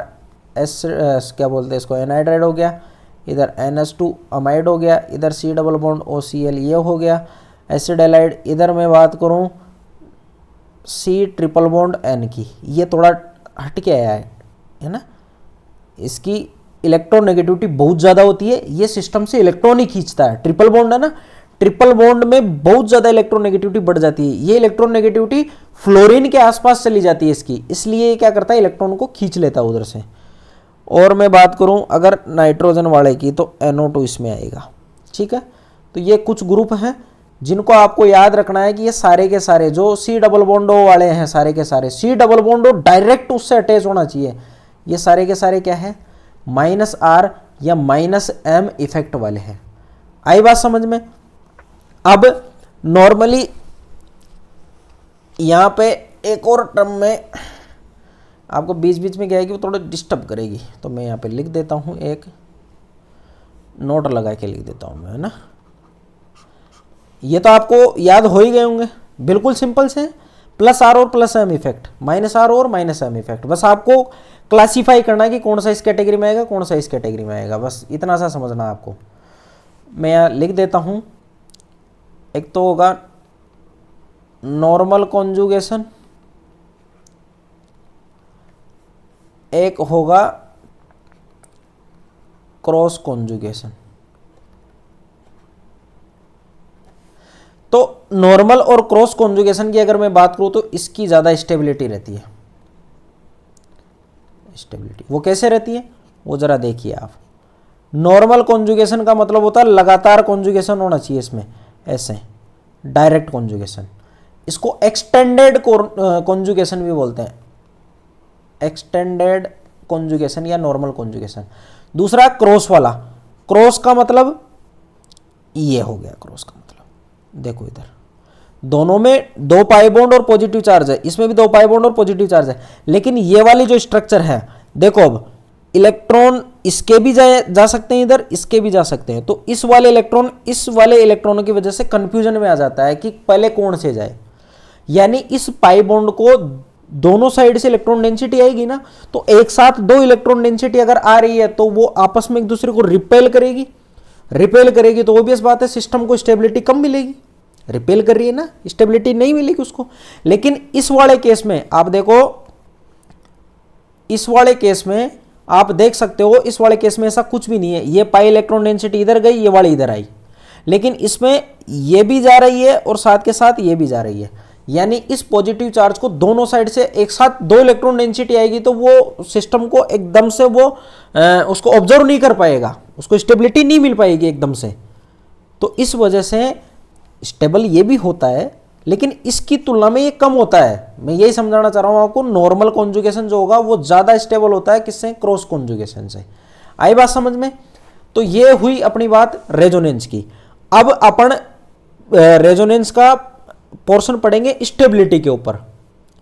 क्या बोलते हैं इसको, एनहाइड्राइड हो गया। इधर NH2 अमाइड हो गया, इधर C डबल बॉन्ड OCl ये हो गया एसिड एलाइड। इधर मैं बात करूँ C ट्रिपल बॉन्ड N की, ये थोड़ा हट के आया है ना, इसकी इलेक्ट्रोनेगेटिविटी बहुत ज़्यादा होती है, ये सिस्टम से इलेक्ट्रॉन ही खींचता है। ट्रिपल बॉन्ड है ना, ट्रिपल बॉन्ड में बहुत ज़्यादा इलेक्ट्रोनेगेटिविटी बढ़ जाती है, ये इलेक्ट्रोनेगेटिविटी फ्लोरीन के आसपास चली जाती है इसकी, इसलिए ये क्या करता है, इलेक्ट्रॉन को खींच लेता है उधर से। और मैं बात करूं अगर नाइट्रोजन वाले की तो NO2 इसमें आएगा। ठीक है, तो ये कुछ ग्रुप हैं जिनको आपको याद रखना है कि ये सारे के सारे जो C डबल बॉन्ड O वाले हैं, सारे के सारे C double bond O direct उससे अटैच होना चाहिए, ये सारे के सारे क्या है, माइनस R या माइनस M इफेक्ट वाले हैं। आई बात समझ में। अब नॉर्मली यहां पे एक और टर्म में आपको बीच बीच में क्या है कि वो थोड़ा डिस्टर्ब करेगी, तो मैं यहाँ पे लिख देता हूँ, एक नोट लगा के लिख देता हूँ मैं, है ना। ये तो आपको याद हो ही गए होंगे, बिल्कुल सिंपल से, प्लस R और plus M effect, minus R और माइनस M इफेक्ट। बस आपको क्लासीफाई करना है कि कौन सा इस कैटेगरी में आएगा, कौन सा इस कैटेगरी में आएगा, बस इतना सा समझना आपको। मैं यहाँ लिख देता हूँ, एक तो होगा नॉर्मल कॉन्जुगेशन, एक होगा क्रॉस कॉन्जुगेशन। तो नॉर्मल और क्रॉस कॉन्जुगेशन की अगर मैं बात करूं तो इसकी ज्यादा स्टेबिलिटी रहती है। स्टेबिलिटी वो कैसे रहती है वो जरा देखिए आप। नॉर्मल कॉन्जुगेशन का मतलब होता है लगातार कॉन्जुगेशन होना चाहिए इसमें, ऐसे डायरेक्ट कॉन्जुगेशन। इसको एक्सटेंडेड कॉन्जुगेशन भी बोलते हैं, एक्सटेंडेड कॉन्जुगेशन या नॉर्मल कॉन्जुगेशन। दूसरा क्रॉस वाला, क्रॉस का मतलब ये हो गया, क्रॉस का मतलब देखो इधर दोनों में 2 पाई बॉन्ड और पॉजिटिव चार्ज है, इसमें भी 2 पाई बॉन्ड और पॉजिटिव चार्ज है, लेकिन ये वाली जो स्ट्रक्चर है देखो, अब इलेक्ट्रॉन इसके भी जा सकते हैं इधर, इसके भी जा सकते हैं, तो इस वाले इलेक्ट्रॉन इस वाले इलेक्ट्रॉनों की वजह से कंफ्यूजन में आ जाता है कि पहले कौन से जाए। यानी इस पाई बॉन्ड को दोनों साइड से इलेक्ट्रॉन डेंसिटी आएगी ना, तो एक साथ 2 इलेक्ट्रॉन डेंसिटी अगर आ रही है तो वो आपस में एक दूसरे को रिपेल करेगी, तो ऑब्वियस बात है सिस्टम को स्टेबिलिटी कम मिलेगी। रिपेल कर रही है ना, स्टेबिलिटी नहीं मिलेगी उसको। लेकिन इस वाले केस में आप देखो, इस वाले केस में आप देख सकते हो, इस वाले केस में ऐसा कुछ भी नहीं है, ये पाई इलेक्ट्रॉन डेंसिटी इधर गई, ये वाली इधर आई, लेकिन इसमें ये भी जा रही है और साथ के साथ ये भी जा रही है। यानी इस पॉजिटिव चार्ज को दोनों साइड से एक साथ 2 इलेक्ट्रॉन डेंसिटी आएगी तो वो सिस्टम को एकदम से वो उसको ऑब्जर्व नहीं कर पाएगा, उसको स्टेबिलिटी नहीं मिल पाएगी एकदम से। तो इस वजह से स्टेबल ये भी होता है, लेकिन इसकी तुलना में ये कम होता है। मैं यही समझाना चाह रहा हूं आपको, नॉर्मल कॉन्जुगेशन जो होगा वो ज्यादा स्टेबल होता है किससे, क्रॉस कॉन्जुगेशन से। आई बात समझ में। तो ये हुई अपनी बात रेजोनेंस की। अब अपन रेजोनेंस का पोर्शन पढ़ेंगे स्टेबिलिटी के ऊपर,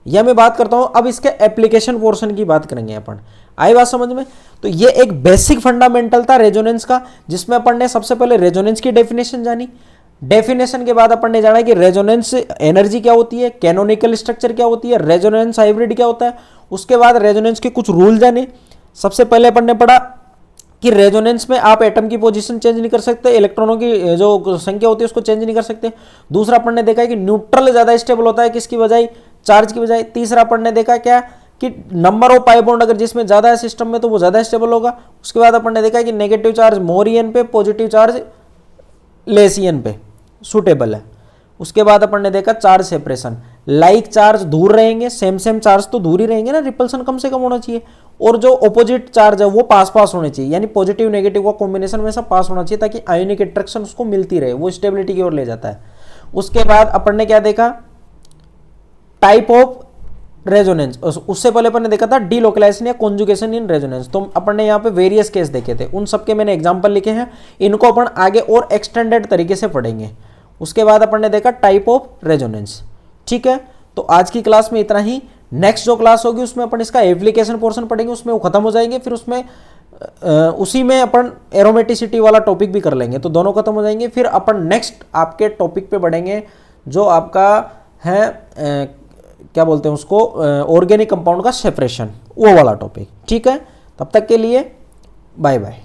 यह मैं बात करता हूं। अब इसके एप्लीकेशन पोर्शन की बात करेंगे अपन। आई बात समझ में। तो ये एक बेसिक फंडामेंटल था रेजोनेंस का, जिसमें अपन ने सबसे पहले रेजोनेंस की डेफिनेशन जानी, डेफिनेशन के बाद अपन ने जाना कि रेजोनेंस एनर्जी क्या होती है, कैनोनिकल स्ट्रक्चर क्या होती है, रेजोनेंस हाइब्रिड क्या होता है। उसके बाद रेजोनेंस के कुछ रूल जाने। सबसे पहले अपन ने पढ़ा कि रेजोनेंस में आप एटम की पोजीशन चेंज नहीं कर सकते, इलेक्ट्रॉनों की जो संख्या होती है उसको चेंज नहीं कर सकते। दूसरा अपन ने देखा है कि न्यूट्रल ज्यादा स्टेबल होता है किसकी बजाय, चार्ज की बजाय। तीसरा अपन ने देखा क्या कि नंबर ऑफ पाई बॉन्ड अगर जिसमें ज्यादा है सिस्टम में तो वो ज्यादा स्टेबल होगा। उसके बाद अपन ने देखा कि नेगेटिव चार्ज मोर ईएन पे, पॉजिटिव चार्ज लेस ईएन पे सुटेबल है। उसके बाद अपन ने देखा चार्ज सेपरेशन, लाइक चार्ज दूर रहेंगे, सेम सेम चार्ज तो दूर ही रहेंगे ना, रिपल्सन कम से कम होना चाहिए। और जो ऑपोजिट चार्ज है वो पास पास होने चाहिए, यानी पॉजिटिव नेगेटिव का कॉम्बिनेशन में सब पास होना चाहिए ताकि आयोनिक अट्रैक्शन उसको मिलती रहे, वो स्टेबिलिटी की ओर ले जाता है। उसके बाद अपन ने क्या देखा, टाइप ऑफ रेजोनेंस। उससे पहले अपन ने देखा था डीलोकलाइजेशन या कॉन्जुगेशन इन रेजोनेंस। तो अपन ने यहाँ पे वेरियस केस देखे थे, उन सबके मैंने एग्जांपल लिखे हैं, इनको अपन आगे और एक्सटेंडेड तरीके से पढ़ेंगे। उसके बाद अपन ने देखा टाइप ऑफ रेजोनेंस। ठीक है, तो आज की क्लास में इतना ही। नेक्स्ट जो क्लास होगी उसमें अपन इसका एप्लीकेशन पोर्शन पढ़ेंगे, उसमें वो खत्म हो जाएंगे। फिर उसमें उसी में अपन एरोमेटिसिटी वाला टॉपिक भी कर लेंगे, तो दोनों खत्म हो जाएंगे। फिर अपन नेक्स्ट आपके टॉपिक पे बढ़ेंगे जो आपका है क्या बोलते हैं उसको, ऑर्गेनिक कंपाउंड का सेपरेशन, वो वाला टॉपिक। ठीक है, तब तक के लिए बाय बाय।